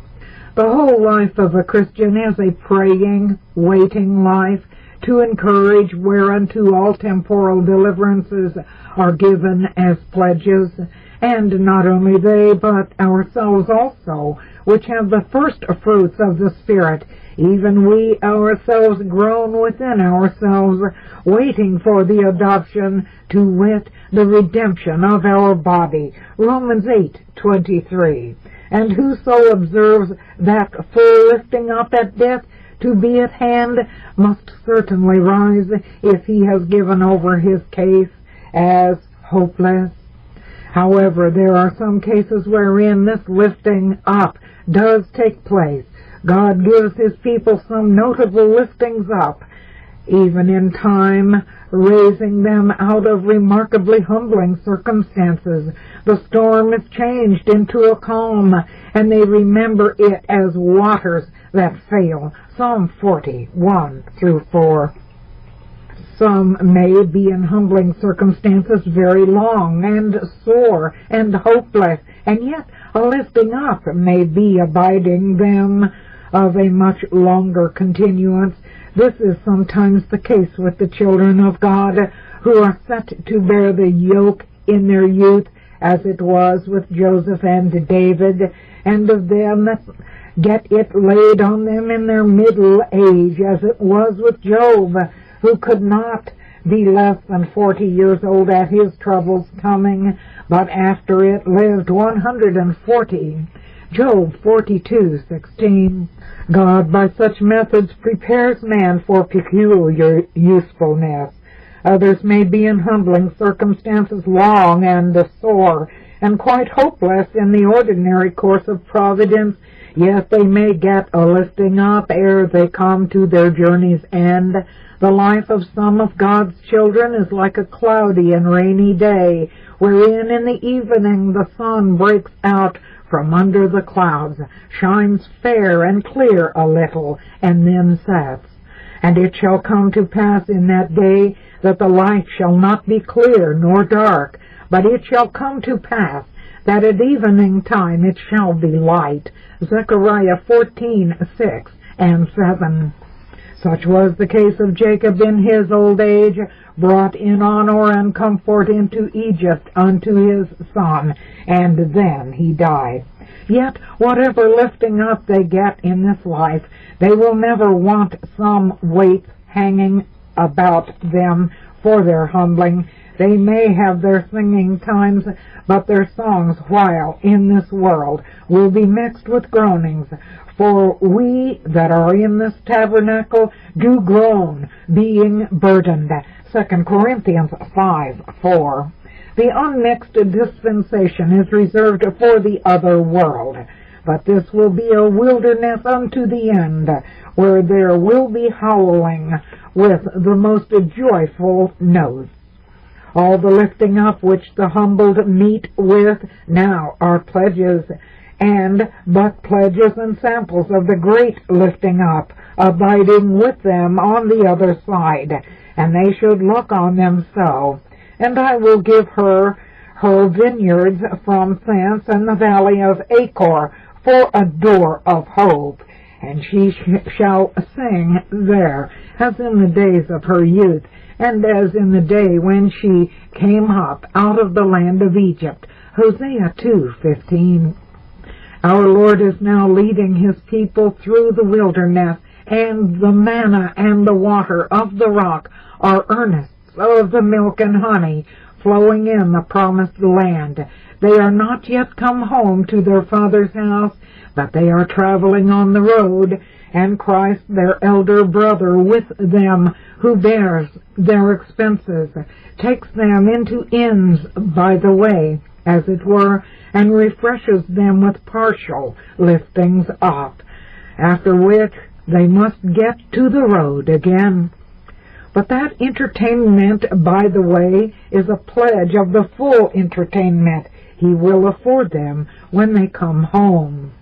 The whole life of a Christian is a praying, waiting life, to encourage whereunto all temporal deliverances are given as pledges, and not only they, but ourselves also, which have the first fruits of the Spirit, even we ourselves groan within ourselves, waiting for the adoption, to wit, the redemption of our body. Romans 8:23. And whoso observes that full lifting up at death to be at hand must certainly rise, if he has given over his case as hopeless. However, there are some cases wherein this lifting up does take place. God gives his people some notable liftings up, even in time, raising them out of remarkably humbling circumstances. The storm is changed into a calm, and they remember it as waters that fail. Psalm 40:1-4. Some may be in humbling circumstances very long and sore and hopeless, and yet a lifting up may be abiding them of a much longer continuance. This is sometimes the case with the children of God, who are set to bear the yoke in their youth, as it was with Joseph and David, and of them that get it laid on them in their middle age, as it was with Job, who could not be less than 40 years old at his troubles coming, but after it lived 140. Job 42:16. God by such methods prepares man for peculiar usefulness. Others may be in humbling circumstances long and sore, and quite hopeless in the ordinary course of Providence, yet they may get a lifting up ere they come to their journey's end. The life of some of God's children is like a cloudy and rainy day, wherein in the evening the sun breaks out from under the clouds, shines fair and clear a little, and then sets. And it shall come to pass in that day that the light shall not be clear nor dark, but it shall come to pass that at evening time it shall be light. Zechariah 14:6-7. Such was the case of Jacob in his old age, brought in honor and comfort into Egypt unto his son, and then he died. Yet whatever lifting up they get in this life, they will never want some weight hanging about them for their humbling. They may have their singing times, but their songs while in this world will be mixed with groanings. For we that are in this tabernacle do groan, being burdened. 2 Corinthians 5:4. The unmixed dispensation is reserved for the other world, but this will be a wilderness unto the end, where there will be howling with the most joyful notes. All the lifting up which the humbled meet with now are pledges, and but pledges and samples of the great lifting up, abiding with them on the other side, and they should look on them so. And I will give her vineyards from thence, and the valley of Achor for a door of hope, and she shall sing there, as in the days of her youth, and as in the day when she came up out of the land of Egypt. Hosea 2:15. Our Lord is now leading his people through the wilderness, and the manna and the water of the rock are earnests of the milk and honey flowing in the promised land. They are not yet come home to their Father's house, but they are traveling on the road, and Christ, their elder brother, with them, who bears their expenses, takes them into inns by the way, as it were, and refreshes them with partial liftings up, after which they must get to the road again. But that entertainment by the way is a pledge of the full entertainment he will afford them when they come home.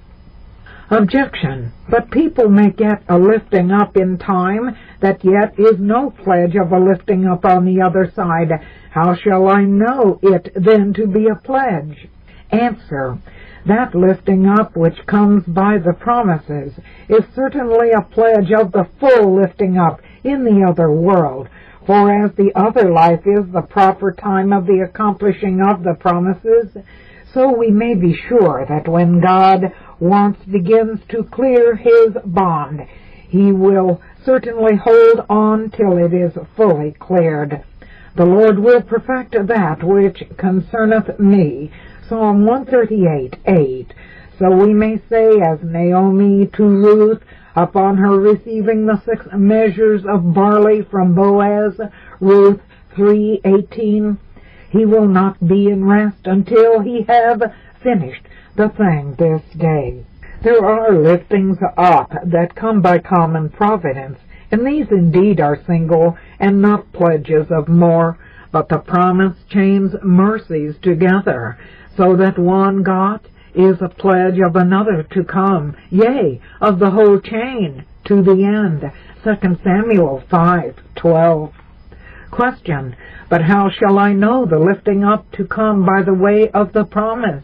Objection. But people may get a lifting up in time that yet is no pledge of a lifting up on the other side. How shall I know it then to be a pledge? Answer. That lifting up which comes by the promises is certainly a pledge of the full lifting up in the other world. For as the other life is the proper time of the accomplishing of the promises, so we may be sure that when God once begins to clear his bond, he will certainly hold on till it is fully cleared. The Lord will perfect that which concerneth me. Psalm 138:8. So we may say, as Naomi to Ruth, upon her receiving the 6 measures of barley from Boaz, Ruth 3:18, he will not be in rest until he have finished the thing this day. There are liftings up that come by common providence, and these indeed are single and not pledges of more, but the promise chains mercies together, so that one got is a pledge of another to come, yea, of the whole chain to the end. 2 Samuel 5:12. Question. But how shall I know the lifting up to come by the way of the promise?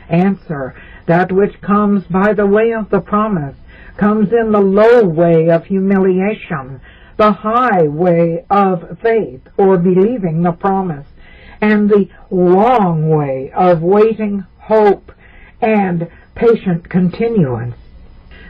Answer. That which comes by the way of the promise comes in the low way of humiliation, the high way of faith, or believing the promise, and the long way of waiting, hope, and patient continuance.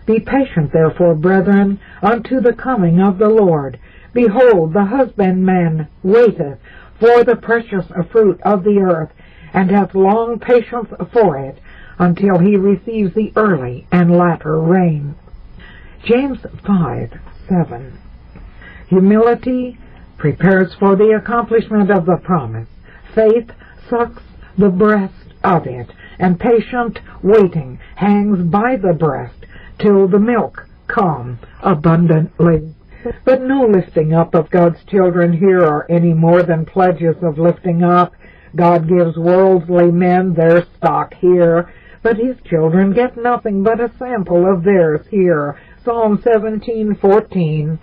Be patient, therefore, brethren, unto the coming of the Lord. Behold, the husbandman waiteth for the precious fruit of the earth, and hath long patience for it, until he receives the early and latter rain. James 5:7. Humility prepares for the accomplishment of the promise. Faith sucks the breast of it, and patient waiting hangs by the breast till the milk come abundantly. But no lifting up of God's children here are any more than pledges of lifting up. God gives worldly men their stock here, but his children get nothing but a sample of theirs here. Psalm 17:14.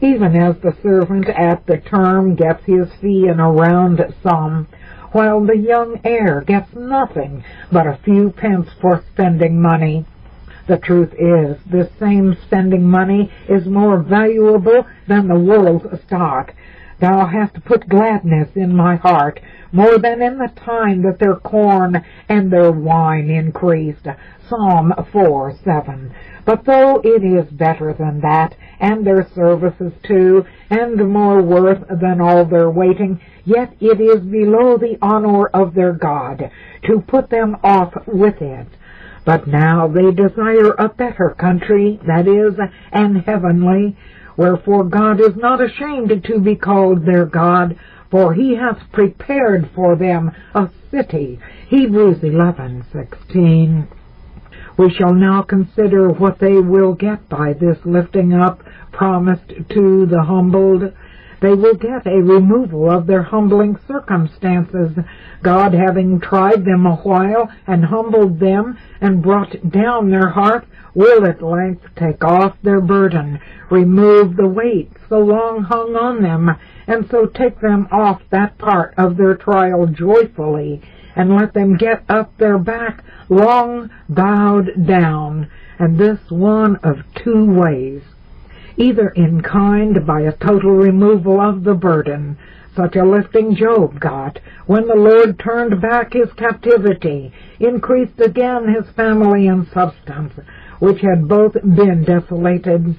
Even as the servant at the term gets his fee in a round sum, while the young heir gets nothing but a few pence for spending money. The truth is, this same spending money is more valuable than the world's stock. Thou hast put gladness in my heart, more than in the time that their corn and their wine increased. Psalm 4:7. But though it is better than that, and their services too, and more worth than all their waiting, yet it is below the honor of their God to put them off with it. But now they desire a better country, that is, an heavenly. Wherefore God is not ashamed to be called their God, for he hath prepared for them a city. Hebrews 11:16. We shall now consider what they will get by this lifting up promised to the humbled. They will get a removal of their humbling circumstances. God, having tried them a while and humbled them and brought down their heart, will at length take off their burden, remove the weight so long hung on them, and so take them off that part of their trial joyfully, and let them get up their back long bowed down, and this one of two ways. Either in kind, by a total removal of the burden, such a lifting Job got when the Lord turned back his captivity, increased again his family and substance, which had both been desolated.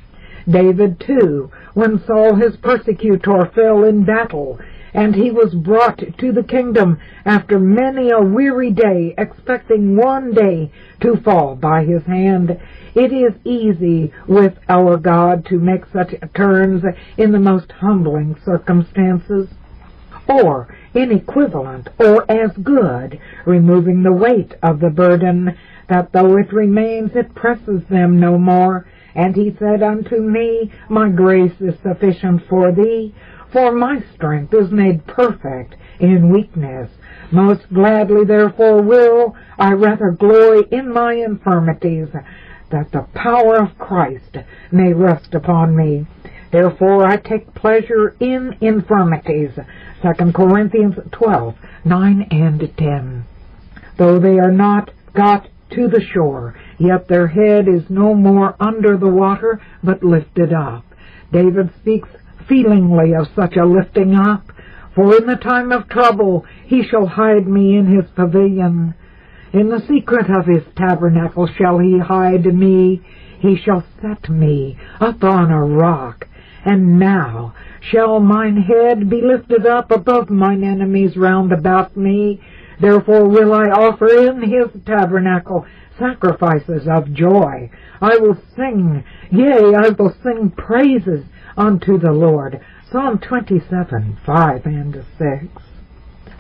David, too, when Saul his persecutor fell in battle, and he was brought to the kingdom after many a weary day, expecting one day to fall by his hand. It is easy with our God to make such turns in the most humbling circumstances. Or, in equivalent, or as good, removing the weight of the burden, that though it remains, it presses them no more. And he said unto me, My grace is sufficient for thee, for my strength is made perfect in weakness. Most gladly therefore will I rather glory in my infirmities, that the power of Christ may rest upon me. Therefore I take pleasure in infirmities. 2 Corinthians 12:9 and 10. Though they are not got to the shore, yet their head is no more under the water, but lifted up. David speaks feelingly of such a lifting up. For in the time of trouble he shall hide me in his pavilion. In the secret of his tabernacle shall he hide me. He shall set me upon a rock. And now shall mine head be lifted up above mine enemies round about me. Therefore will I offer in his tabernacle sacrifices of joy. I will sing, yea, I will sing praises unto the Lord. Psalm 27:5 and 6.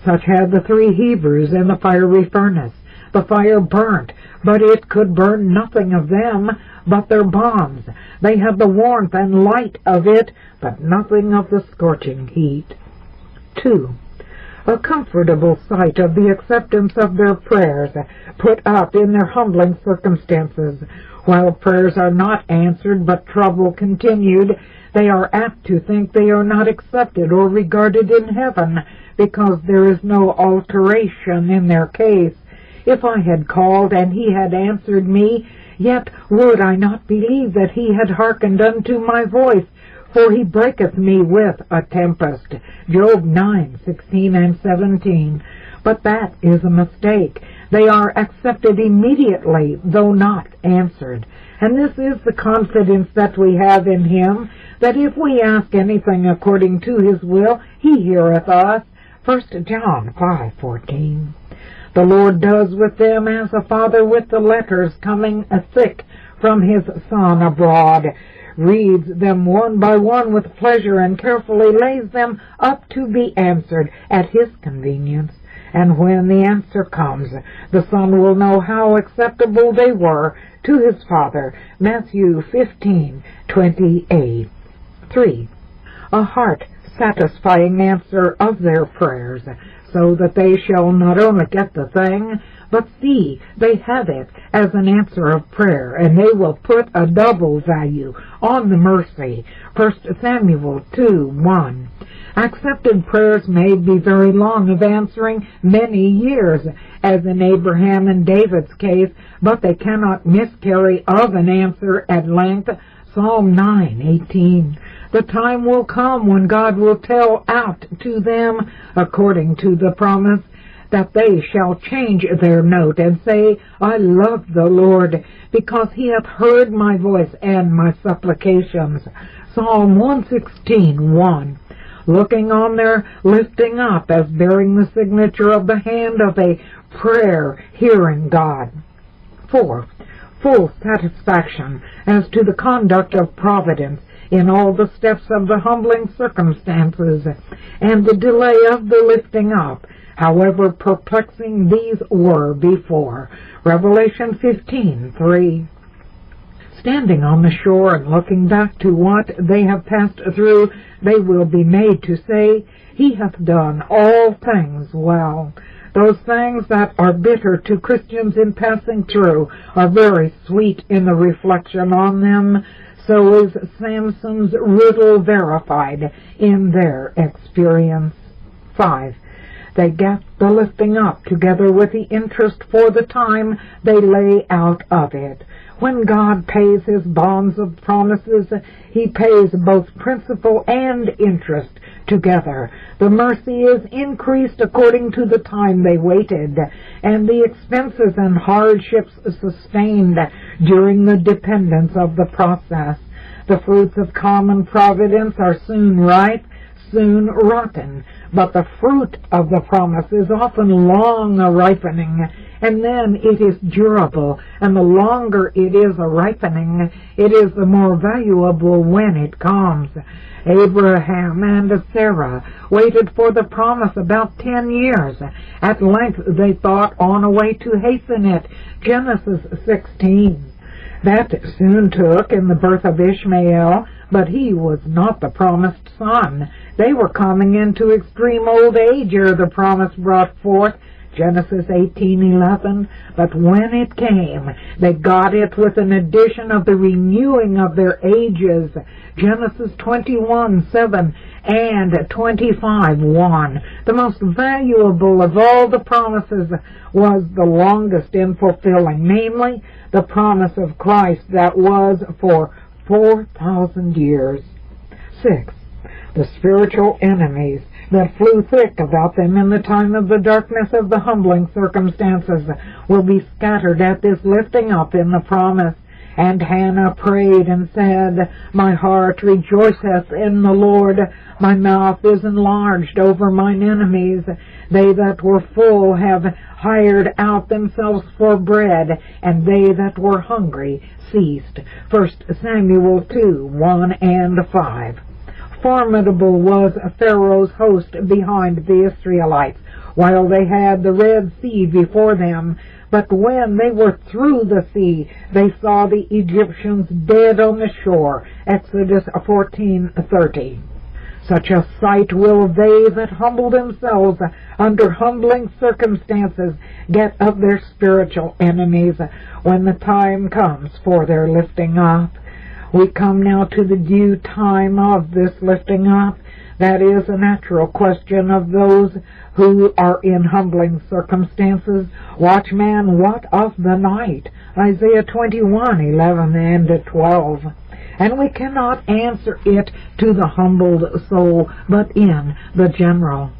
Such had the three Hebrews in the fiery furnace. The fire burnt, but it could burn nothing of them but their bonds. They had the warmth and light of it, but nothing of the scorching heat. 2. A comfortable sight of the acceptance of their prayers put up in their humbling circumstances. While prayers are not answered but trouble continued, they are apt to think they are not accepted or regarded in heaven because there is no alteration in their case. If I had called and he had answered me, yet would I not believe that he had hearkened unto my voice, for he breaketh me with a tempest. Job 9:16 and 17. But that is a mistake. They are accepted immediately, though not answered. And this is the confidence that we have in him, that if we ask anything according to his will, he heareth us. 1 John 5:14. The Lord does with them as a father with the letters coming thick from his son abroad, reads them one by one with pleasure, and carefully lays them up to be answered at his convenience. And when the answer comes, the son will know how acceptable they were to his father. Matthew 15:28. 3. A heart-satisfying answer of their prayers. so that they shall not only get the thing, but see they have it as an answer of prayer, and they will put a double value on the mercy. 1 Samuel 2:1. Accepted prayers may be very long, of answering many years, as in Abraham and David's case, but they cannot miscarry of an answer at length. Psalm 9:18. The time will come when God will tell out to them, according to the promise, that they shall change their note and say, I love the Lord, because he hath heard my voice and my supplications. Psalm 116:1. Looking on their lifting up as bearing the signature of the hand of a prayer-hearing God. 4. Full satisfaction as to the conduct of Providence in all the steps of the humbling circumstances, and the delay of the lifting up, however perplexing these were before. Revelation 15:3. Standing on the shore and looking back to what they have passed through, they will be made to say, He hath done all things well. Those things that are bitter to Christians in passing through are very sweet in the reflection on them. So is Samson's riddle verified in their experience. 5. They get the lifting up together with the interest for the time they lay out of it. When God pays his bonds of promises, he pays both principal and interest together. The mercy is increased according to the time they waited, and the expenses and hardships sustained during the dependence of the process. The fruits of common providence are soon ripe, soon rotten, but the fruit of the promise is often long a ripening, and then it is durable, and the longer it is a ripening, it is the more valuable when it comes. Abraham and Sarah waited for the promise about 10 years. At length they thought on a way to hasten it. Genesis 16. That soon took in the birth of Ishmael, but he was not the promised son. They were coming into extreme old age ere the promise brought forth. Genesis 18:11. But when it came, they got it with an addition of the renewing of their ages. Genesis 21:7 and 25:1. The most valuable of all the promises was the longest in fulfilling, namely, the promise of Christ that was for 4,000 years. 6. The spiritual enemies that flew thick about them in the time of the darkness of the humbling circumstances will be scattered at this lifting up in the promise. And Hannah prayed and said, My heart rejoiceth in the Lord, my mouth is enlarged over mine enemies. They that were full have hired out themselves for bread, and they that were hungry ceased. 1 Samuel 2:1 and 5. Formidable was Pharaoh's host behind the Israelites, while they had the Red Sea before them. But when they were through the sea, they saw the Egyptians dead on the shore. Exodus 14:30. Such a sight will they that humble themselves under humbling circumstances get of their spiritual enemies when the time comes for their lifting up. We come now to the due time of this lifting up. That is a natural question of those who are in humbling circumstances. Watchman, what of the night? Isaiah 21:11 and 12. And we cannot answer it to the humbled soul, but in the general.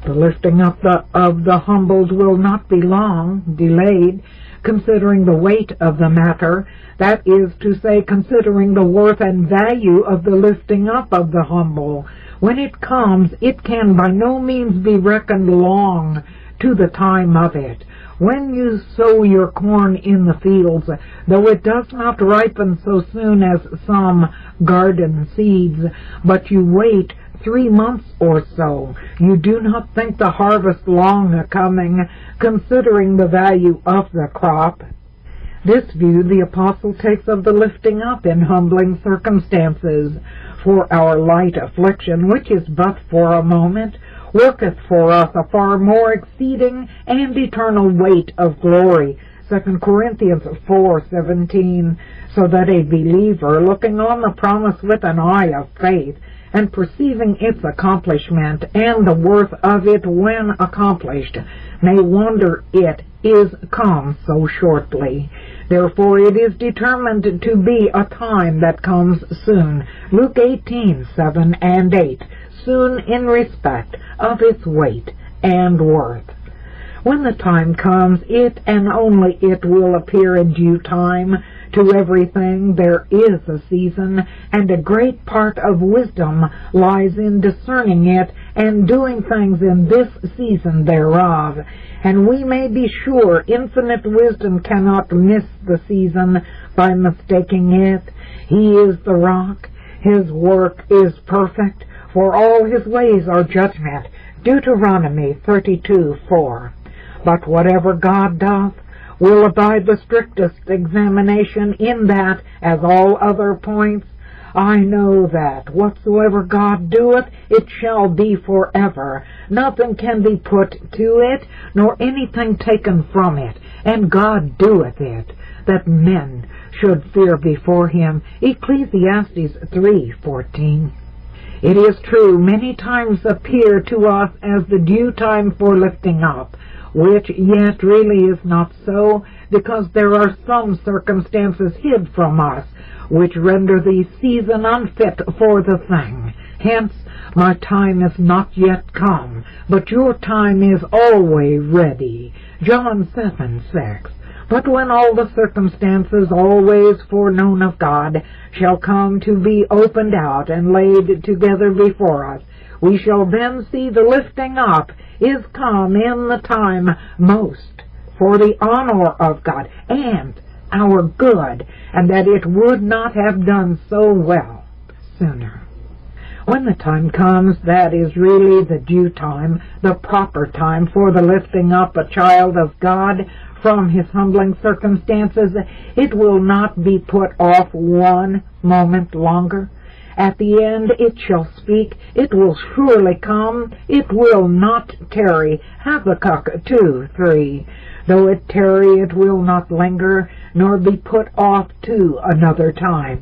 The lifting up of the humbled will not be long delayed, considering the weight of the matter, that is to say, considering the worth and value of the lifting up of the humble. When it comes, it can by no means be reckoned long to the time of it. When you sow your corn in the fields, though it does not ripen so soon as some garden seeds, but you wait 3 months or so, you do not think the harvest long a-coming, considering the value of the crop. This view the apostle takes of the lifting up in humbling circumstances. For our light affliction, which is but for a moment, worketh for us a far more exceeding and eternal weight of glory. 2 Corinthians 4:17, so that a believer, looking on the promise with an eye of faith, and perceiving its accomplishment and the worth of it when accomplished, may wonder it is come so shortly. Therefore it is determined to be a time that comes soon. Luke 18:7 and 8, soon in respect of its weight and worth. When the time comes, it and only it will appear in due time. To everything there is a season, and a great part of wisdom lies in discerning it and doing things in this season thereof. And we may be sure infinite wisdom cannot miss the season by mistaking it. He is the rock. His work is perfect, for all his ways are judgment. Deuteronomy 32:4. But whatever God doth will abide the strictest examination, in that, as all other points, I know that whatsoever God doeth, it shall be forever. Nothing can be put to it, nor anything taken from it, and God doeth it, that men should fear before him. Ecclesiastes 3:14. It is true, many times appear to us as the due time for lifting up, which yet really is not so, because there are some circumstances hid from us, which render the season unfit for the thing. Hence, my time is not yet come, but your time is always ready. John 7:6. But when all the circumstances always foreknown of God shall come to be opened out and laid together before us, we shall then see the lifting up is come in the time most for the honor of God and our good, and that it would not have done so well sooner. When the time comes, that is really the due time, the proper time for the lifting up a child of God from his humbling circumstances, it will not be put off one moment longer. At the end it shall speak, it will surely come, it will not tarry. Habakkuk 2:3. Though it tarry, it will not linger, nor be put off to another time.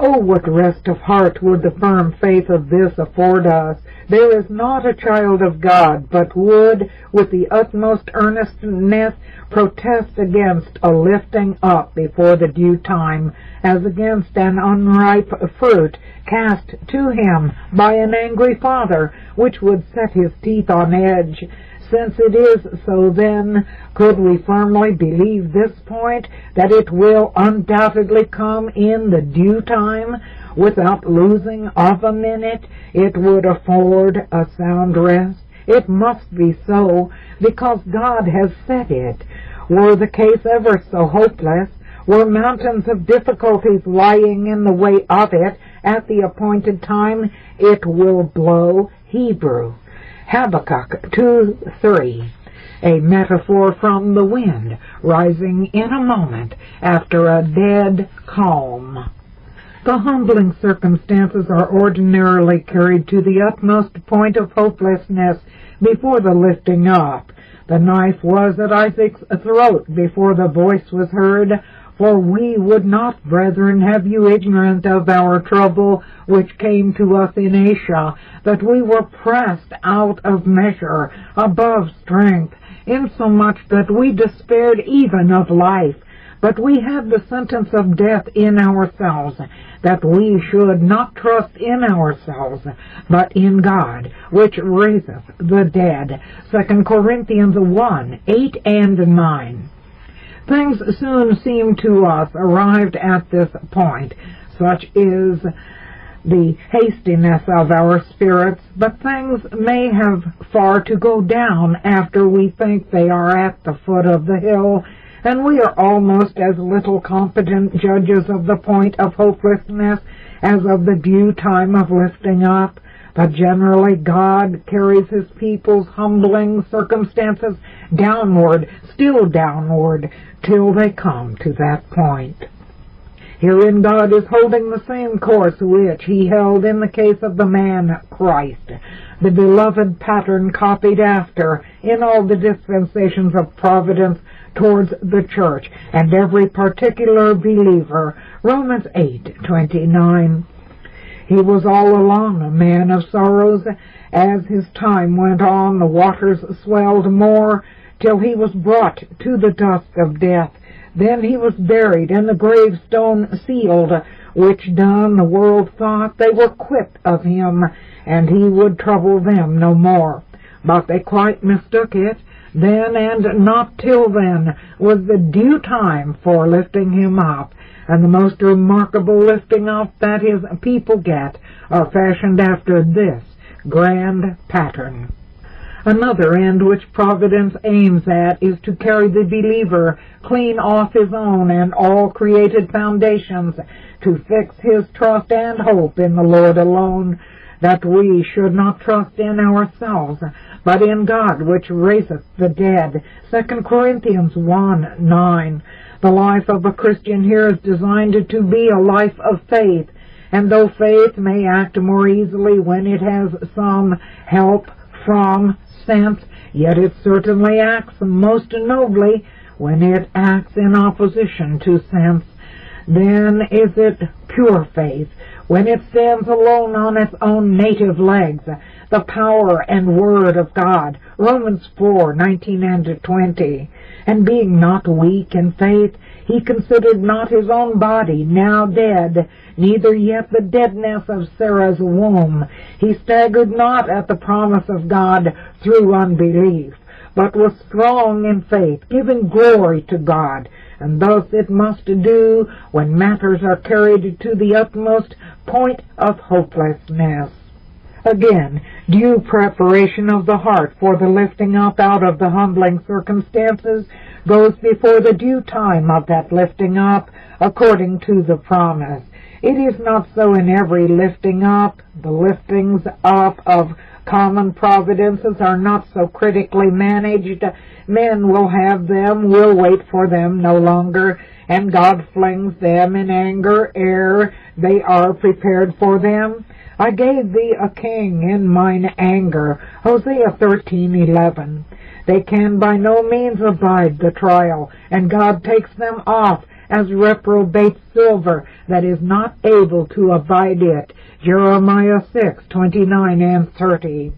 Oh, what rest of heart would the firm faith of this afford us! There is not a child of God but would, with the utmost earnestness, protest against a lifting up before the due time, as against an unripe fruit cast to him by an angry father, which would set his teeth on edge. Since it is so, then, could we firmly believe this point, that it will undoubtedly come in the due time, without losing of a minute, it would afford a sound rest. It must be so, because God has said it. Were the case ever so hopeless, were mountains of difficulties lying in the way of it at the appointed time, it will blow. Hebrew. Habakkuk 2:3, a metaphor from the wind rising in a moment after a dead calm. The humbling circumstances are ordinarily carried to the utmost point of hopelessness before the lifting up. The knife was at Isaac's throat before the voice was heard. For we would not, brethren, have you ignorant of our trouble which came to us in Asia, that we were pressed out of measure, above strength, insomuch that we despaired even of life. But we had the sentence of death in ourselves, that we should not trust in ourselves, but in God, which raiseth the dead. 2 Corinthians 1:8 and 9. Things soon seem to us arrived at this point. Such is the hastiness of our spirits, but things may have far to go down after we think they are at the foot of the hill, and we are almost as little competent judges of the point of hopelessness as of the due time of lifting up. But generally God carries his people's humbling circumstances downward, still downward, till they come to that point. Herein God is holding the same course which he held in the case of the man Christ, the beloved pattern copied after in all the dispensations of providence towards the church and every particular believer. Romans 8:29. He was all along a man of sorrows. As his time went on, the waters swelled more, till he was brought to the dust of death. Then he was buried, and the gravestone sealed, which done, the world thought they were quit of him, and he would trouble them no more. But they quite mistook it. Then, and not till then, was the due time for lifting him up, and the most remarkable lifting up that his people get are fashioned after this grand pattern. Another end which Providence aims at is to carry the believer clean off his own and all created foundations, to fix his trust and hope in the Lord alone, that we should not trust in ourselves, but in God which raiseth the dead. 2 Corinthians 1:9. The life of a Christian here is designed to be a life of faith, and though faith may act more easily when it has some help from sense, yet it certainly acts most nobly when it acts in opposition to sense. Then is it pure faith, when it stands alone on its own native legs, the power and word of God. Romans 4:19 and 20. And being not weak in faith, he considered not his own body now dead, neither yet the deadness of Sarah's womb. He staggered not at the promise of God through unbelief, but was strong in faith, giving glory to God. And thus it must do when matters are carried to the utmost point of hopelessness. Again, due preparation of the heart for the lifting up out of the humbling circumstances goes before the due time of that lifting up, according to the promise. It is not so in every lifting up. The liftings up of common providences are not so critically managed. Men will have them, will wait for them no longer, and God flings them in anger ere they are prepared for them. I gave thee a king in mine anger. Hosea 13:11. They can by no means abide the trial, and God takes them off as reprobate silver that is not able to abide it. Jeremiah 6:29 and 30.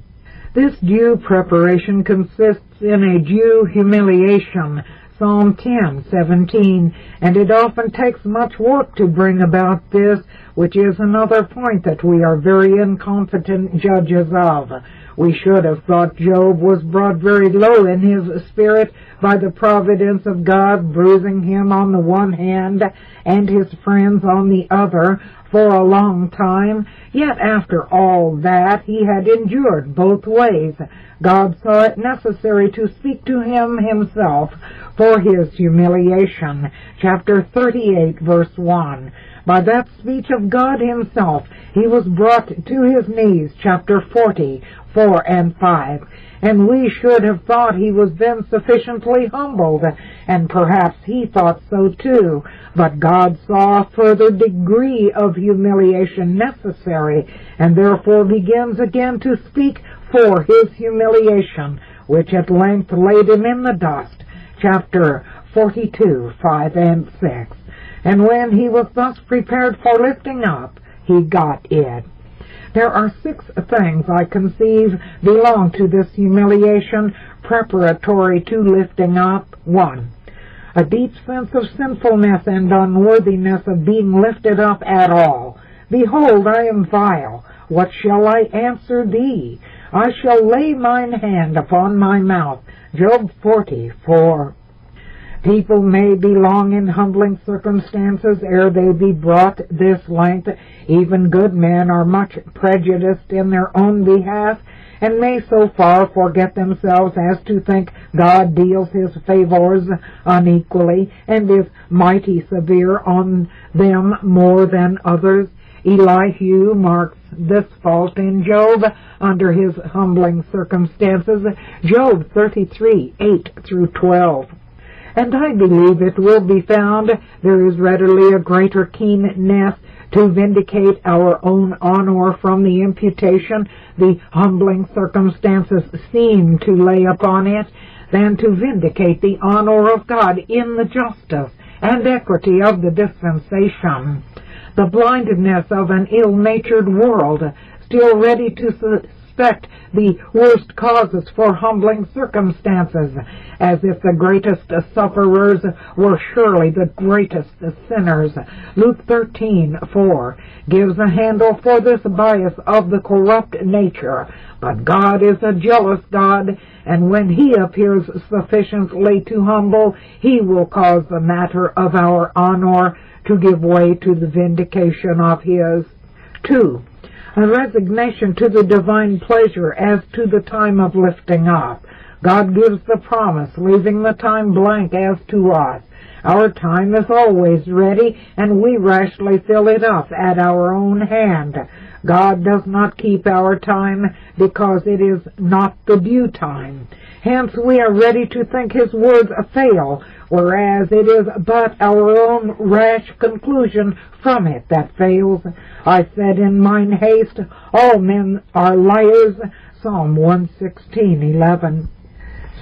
This due preparation consists in a due humiliation. Psalm 10:17, and it often takes much work to bring about this, which is another point that we are very incompetent judges of. We should have thought Job was brought very low in his spirit by the providence of God, bruising him on the one hand and his friends on the other for a long time. Yet after all that he had endured both ways, God saw it necessary to speak to him himself for his humiliation. Chapter 38, verse 1. By that speech of God himself he was brought to his knees. Chapter 40, 4 and 5. And we should have thought he was then sufficiently humbled, and perhaps he thought so too. But God saw a further degree of humiliation necessary, and therefore begins again to speak for his humiliation, which at length laid him in the dust. Chapter 42, 5 and 6. And when he was thus prepared for lifting up, he got it. There are 6 things I conceive belong to this humiliation preparatory to lifting up. 1. A deep sense of sinfulness and unworthiness of being lifted up at all. Behold, I am vile. What shall I answer thee? I shall lay mine hand upon my mouth. Job 40:4. People may belong in humbling circumstances ere they be brought this length. Even good men are much prejudiced in their own behalf, and may so far forget themselves as to think God deals his favors unequally, and is mighty severe on them more than others. Elihu marks this fault in Job under his humbling circumstances. Job 33:8 through 12. and I believe it will be found there is readily a greater keenness to vindicate our own honor from the imputation the humbling circumstances seem to lay upon it, than to vindicate the honor of God in the justice and equity of the dispensation. The blindness of an ill-natured world, still ready to suspect the worst causes for humbling circumstances, as if the greatest sufferers were surely the greatest sinners. Luke 13:4 gives a handle for this bias of the corrupt nature. But God is a jealous God, and when He appears sufficiently to humble, He will cause the matter of our honor to give way to the vindication of His. 2. A resignation to the divine pleasure as to the time of lifting up. God gives the promise, leaving the time blank as to us. Our time is always ready, and we rashly fill it up at our own hand. God does not keep our time because it is not the due time. Hence we are ready to think His words fail, whereas it is but our own rash conclusion from it that fails. I said in mine haste, all men are liars. Psalm 116:11.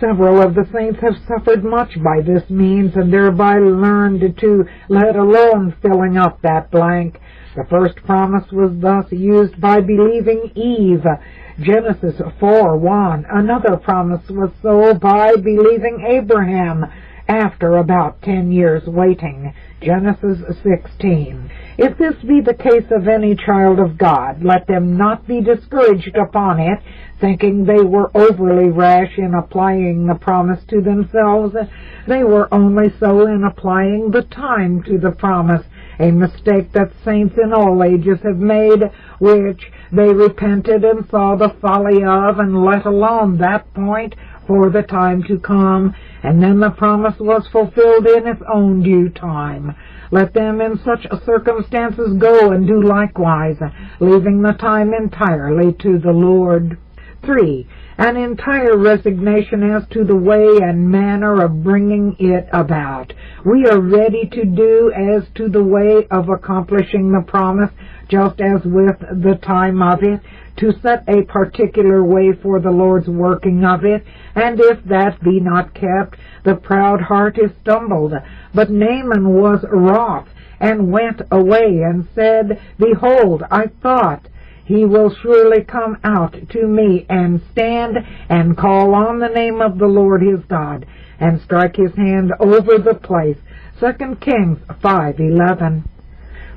Several of the saints have suffered much by this means, and thereby learned to let alone filling up that blank. The first promise was thus used by believing Eve, Genesis 4:1. Another promise was so by believing Abraham, after about 10 years waiting, Genesis 16. If this be the case of any child of God, let them not be discouraged upon it, thinking they were overly rash in applying the promise to themselves. They were only so in applying the time to the promise, a mistake that saints in all ages have made, which they repented and saw the folly of, and let alone that point for the time to come, and then the promise was fulfilled in its own due time. Let them in such circumstances go and do likewise, leaving the time entirely to the Lord. 3. An entire resignation as to the way and manner of bringing it about. We are ready to do as to the way of accomplishing the promise, just as with the time of it, to set a particular way for the Lord's working of it, and if that be not kept, the proud heart is stumbled. But Naaman was wroth, and went away, and said, Behold, I thought, he will surely come out to me, and stand, and call on the name of the Lord his God, and strike his hand over the place. 2 Kings 5:11.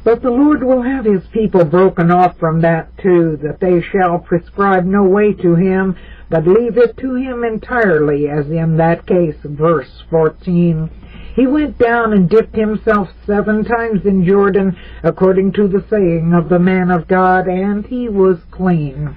But the Lord will have his people broken off from that too, that they shall prescribe no way to him, but leave it to him entirely, as in that case, verse 14. He went down and dipped himself 7 times in Jordan, according to the saying of the man of God, and he was clean.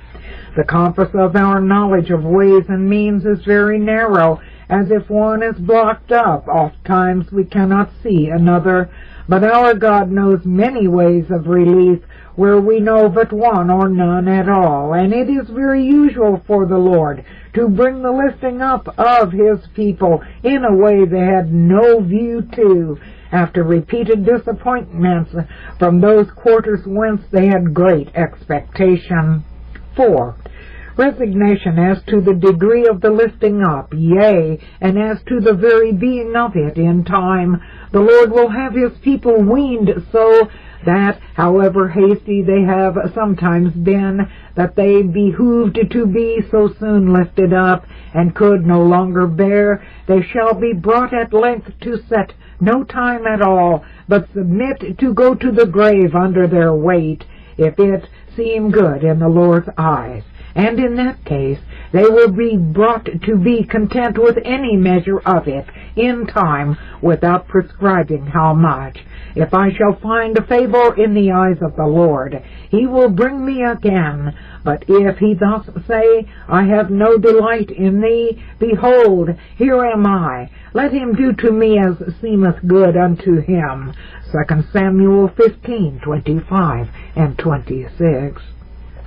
The compass of our knowledge of ways and means is very narrow, as if one is blocked up. Oft times we cannot see another. But our God knows many ways of relief, where we know but one or none at all, and it is very usual for the Lord to bring the lifting up of his people in a way they had no view to, after repeated disappointments from those quarters whence they had great expectation. 4. Resignation as to the degree of the lifting up, yea, and as to the very being of it in time. The Lord will have his people weaned so that, however hasty they have sometimes been, that they behooved to be so soon lifted up, and could no longer bear, they shall be brought at length to set no time at all, but submit to go to the grave under their weight, if it seem good in the Lord's eyes. And in that case, they will be brought to be content with any measure of it in time, without prescribing how much. If I shall find favor in the eyes of the Lord, he will bring me again. But if he thus say, I have no delight in thee, behold, here am I. Let him do to me as seemeth good unto him. 2 Samuel 15:25 and 26.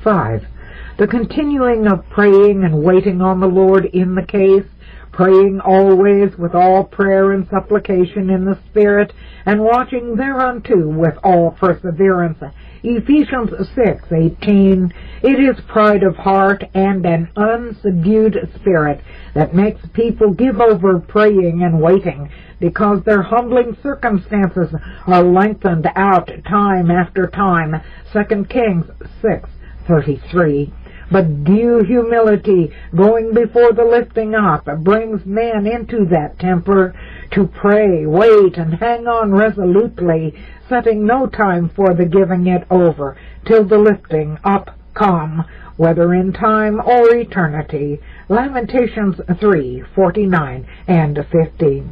5. The continuing of praying and waiting on the Lord in the case. praying always with all prayer and supplication in the Spirit, and watching thereunto with all perseverance. Ephesians 6:18. It is pride of heart and an unsubdued spirit that makes people give over praying and waiting, because their humbling circumstances are lengthened out time after time. 2 Kings 6:33. But due humility, going before the lifting up, brings men into that temper to pray, wait, and hang on resolutely, setting no time for the giving it over, till the lifting up come, whether in time or eternity. Lamentations 3:49 and 15.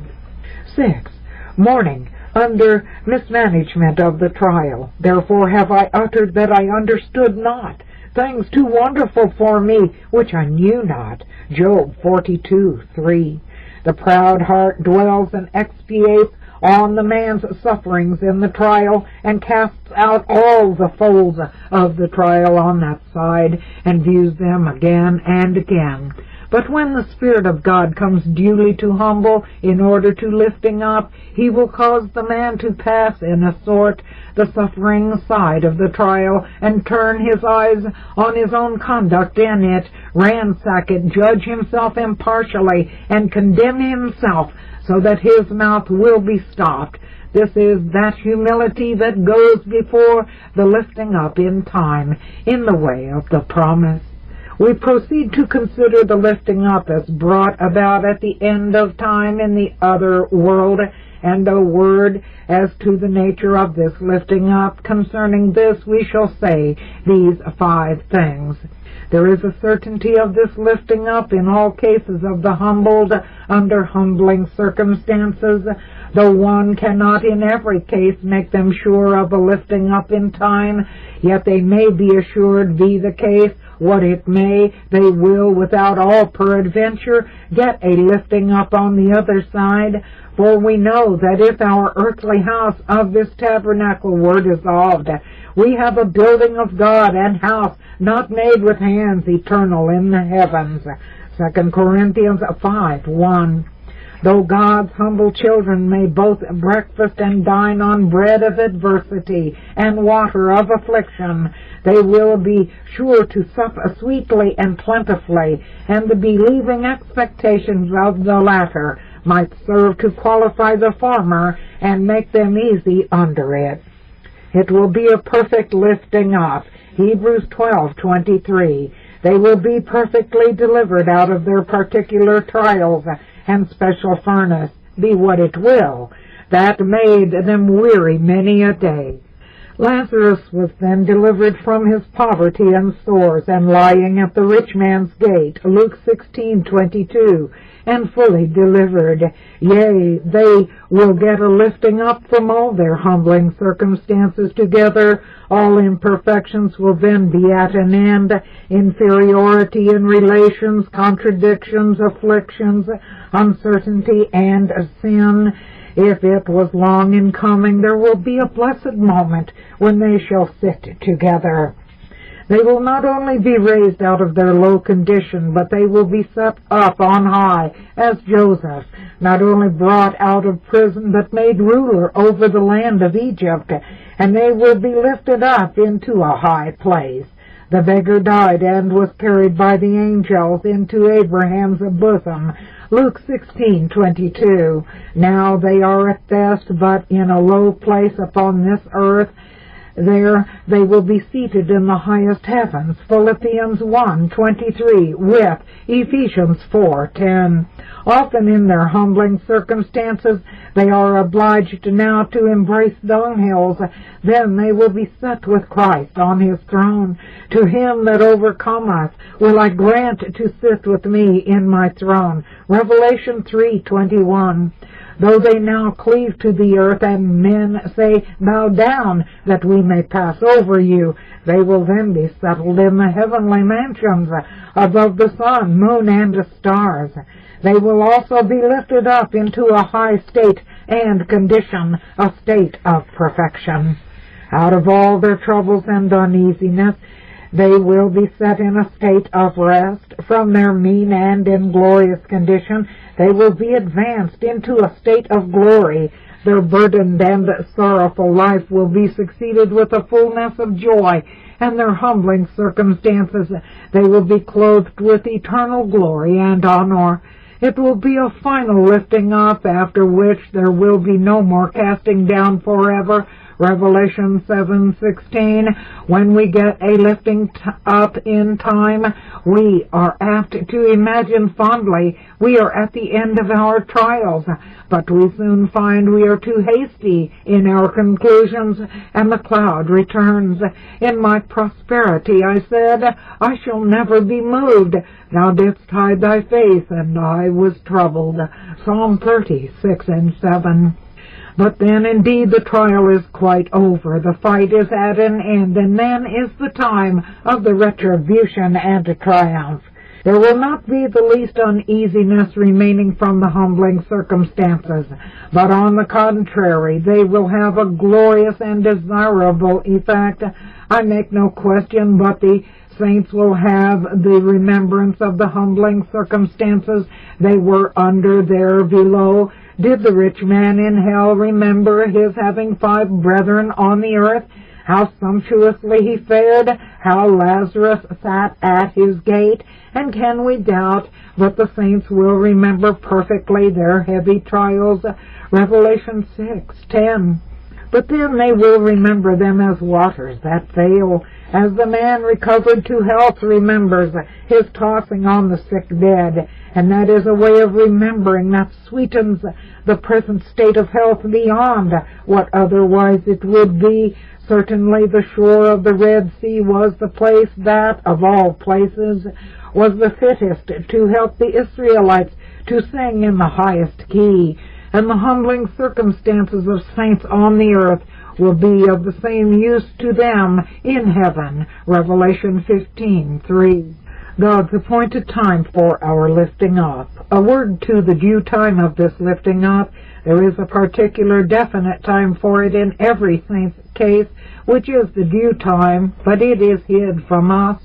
6. Mourning under mismanagement of the trial. Therefore have I uttered that I understood not, things too wonderful for me, which I knew not. Job 42:3. The proud heart dwells and expiates on the man's sufferings in the trial, and casts out all the foes of the trial on that side, and views them again and again. But when the Spirit of God comes duly to humble in order to lifting up, he will cause the man to pass in a sort the suffering side of the trial, and turn his eyes on his own conduct in it, ransack it, judge himself impartially, and condemn himself, so that his mouth will be stopped. This is that humility that goes before the lifting up in time, in the way of the promise. We proceed to consider the lifting up as brought about at the end of time in the other world, and a word as to the nature of this lifting up. Concerning this we shall say these 5 things. There is a certainty of this lifting up in all cases of the humbled under humbling circumstances, though one cannot in every case make them sure of a lifting up in time, yet they may be assured, be the case what it may, they will without all peradventure get a lifting up on the other side. For we know that if our earthly house of this tabernacle were dissolved, we have a building of God, and house not made with hands, eternal in the heavens. 2 Corinthians 5:1. Though God's humble children may both breakfast and dine on bread of adversity and water of affliction, they will be sure to sup sweetly and plentifully, and the believing expectations of the latter might serve to qualify the former and make them easy under it. It will be a perfect lifting up. Hebrews 12:23. They will be perfectly delivered out of their particular trials and special furnace, be what it will, that made them weary many a day. Lazarus was then delivered from his poverty and sores, and lying at the rich man's gate, Luke 16:22, and fully delivered. Yea, they will get a lifting up from all their humbling circumstances together. All imperfections will then be at an end. Inferiority in relations, contradictions, afflictions, uncertainty, and sin. If it was long in coming, there will be a blessed moment when they shall sit together. They will not only be raised out of their low condition, but they will be set up on high, as Joseph, not only brought out of prison, but made ruler over the land of Egypt, and they will be lifted up into a high place. The beggar died and was carried by the angels into Abraham's bosom, Luke 16:22. Now they are at best but in a low place upon this earth. There they will be seated in the highest heavens, Philippians 1:23, with Ephesians 4:10. Often in their humbling circumstances they are obliged now to embrace dunghills. Then they will be set with Christ on his throne. To him that overcometh will I grant to sit with me in my throne, Revelation 3:21. Though they now cleave to the earth, and men say, bow down, that we may pass over you, they will then be settled in the heavenly mansions above the sun, moon, and stars. They will also be lifted up into a high state and condition, a state of perfection. Out of all their troubles and uneasiness, They will be set in a state of rest. From their mean and inglorious condition, they will be advanced into a state of glory. Their burdened and sorrowful life will be succeeded with a fullness of joy, and their humbling circumstances, they will be clothed with eternal glory and honor. It will be a final lifting up, after which there will be no more casting down forever. Revelation 7:16. When we get a lifting up in time, we are apt to imagine fondly we are at the end of our trials, but we soon find we are too hasty in our conclusions, and the cloud returns. In my prosperity, I said, I shall never be moved. Thou didst hide thy face, and I was troubled. Psalm 30:6-7. But then indeed the trial is quite over, the fight is at an end, and then is the time of the retribution and triumph. There will not be the least uneasiness remaining from the humbling circumstances, but on the contrary, they will have a glorious and desirable effect. I make no question but the saints will have the remembrance of the humbling circumstances they were under there below. Did the rich man in hell remember his having 5 brethren on the earth? How sumptuously he fared, how Lazarus sat at his gate, and can we doubt that the saints will remember perfectly their heavy trials? Revelation 6:10. But then they will remember them as waters that fail, as the man recovered to health remembers his tossing on the sick bed, and that is a way of remembering that sweetens the present state of health beyond what otherwise it would be. Certainly the shore of the Red Sea was the place that, of all places, was the fittest to help the Israelites to sing in the highest key, and the humbling circumstances of saints on the earth will be of the same use to them in heaven. Revelation 15:3. God's appointed time for our lifting up. A word to the due time of this lifting up. There is a particular definite time for it in every saint's case, which is the due time, but it is hid from us.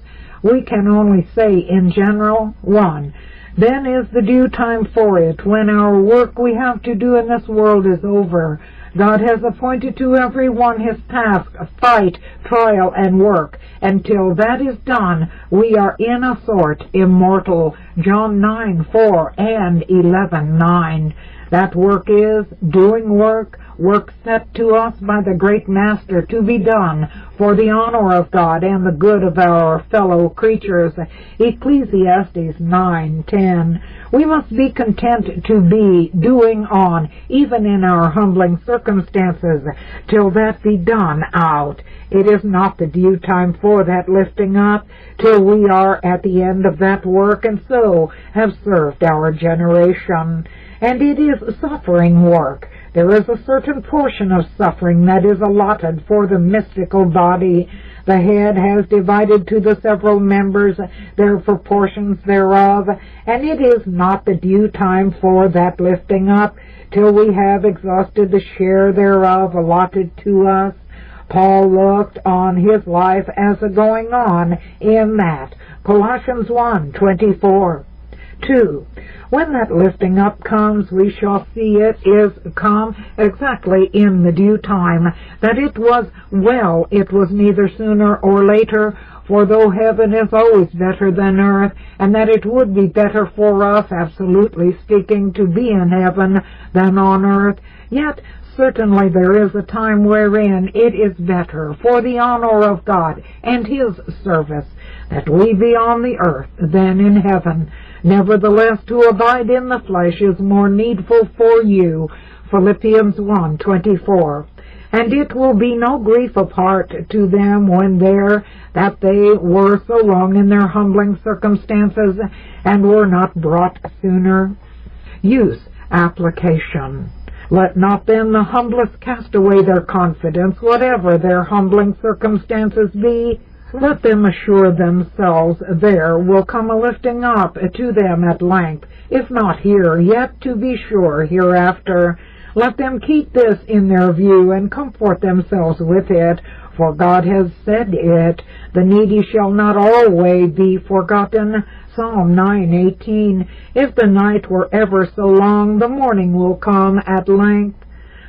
We can only say in general, 1. Then is the due time for it, when our work we have to do in this world is over. God has appointed to every one his task, fight, trial, and work. Until that is done, we are in a sort immortal. John 9:4 and 11:9. That work is doing work set to us by the great Master to be done for the honor of God and the good of our fellow creatures. Ecclesiastes 9:10. We must be content to be doing on, even in our humbling circumstances, till that be done out. It is not the due time for that lifting up till we are at the end of that work, and so have served our generation. And it is suffering work. There is a certain portion of suffering that is allotted for the mystical body. The head has divided to the several members their proportions thereof, and it is not the due time for that lifting up till we have exhausted the share thereof allotted to us. Paul looked on his life as a going on in that. Colossians 1:24. 2. When that lifting up comes, we shall see it is come exactly in the due time, that it was well, it was neither sooner or later, for though heaven is always better than earth, and that it would be better for us, absolutely speaking, to be in heaven than on earth, yet certainly there is a time wherein it is better, for the honor of God and his service, that we be on the earth than in heaven. Nevertheless, to abide in the flesh is more needful for you. Philippians 1:24. And it will be no grief apart to them when there that they were so long in their humbling circumstances, and were not brought sooner. Use, application. Let not then the humblest cast away their confidence, whatever their humbling circumstances be. Let them assure themselves there will come a lifting up to them at length, if not here, yet to be sure hereafter. Let them keep this in their view, and comfort themselves with it, For God has said it, the needy shall not always be forgotten. Psalm 9:18. If the night were ever so long, the morning will come at length.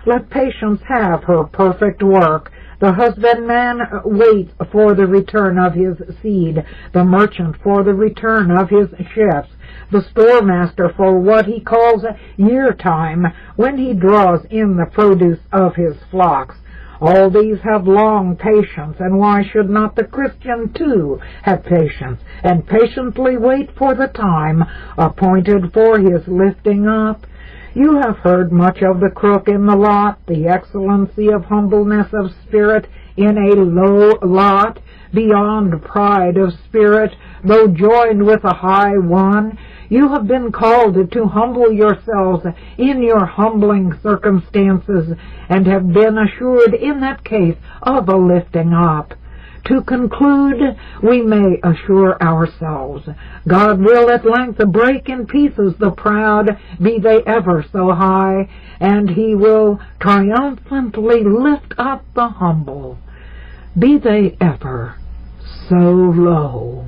Let patience have her perfect work. The husbandman waits for the return of his seed, the merchant for the return of his ships, the storemaster for what he calls year time, when he draws in the produce of his flocks. All these have long patience, and why should not the Christian too have patience, and patiently wait for the time appointed for his lifting up? You have heard much of the crook in the lot, the excellency of humbleness of spirit in a low lot, beyond pride of spirit, though joined with a high one. You have been called to humble yourselves in your humbling circumstances, and have been assured in that case of a lifting up. To conclude, we may assure ourselves, God will at length break in pieces the proud, be they ever so high, and he will triumphantly lift up the humble, be they ever so low.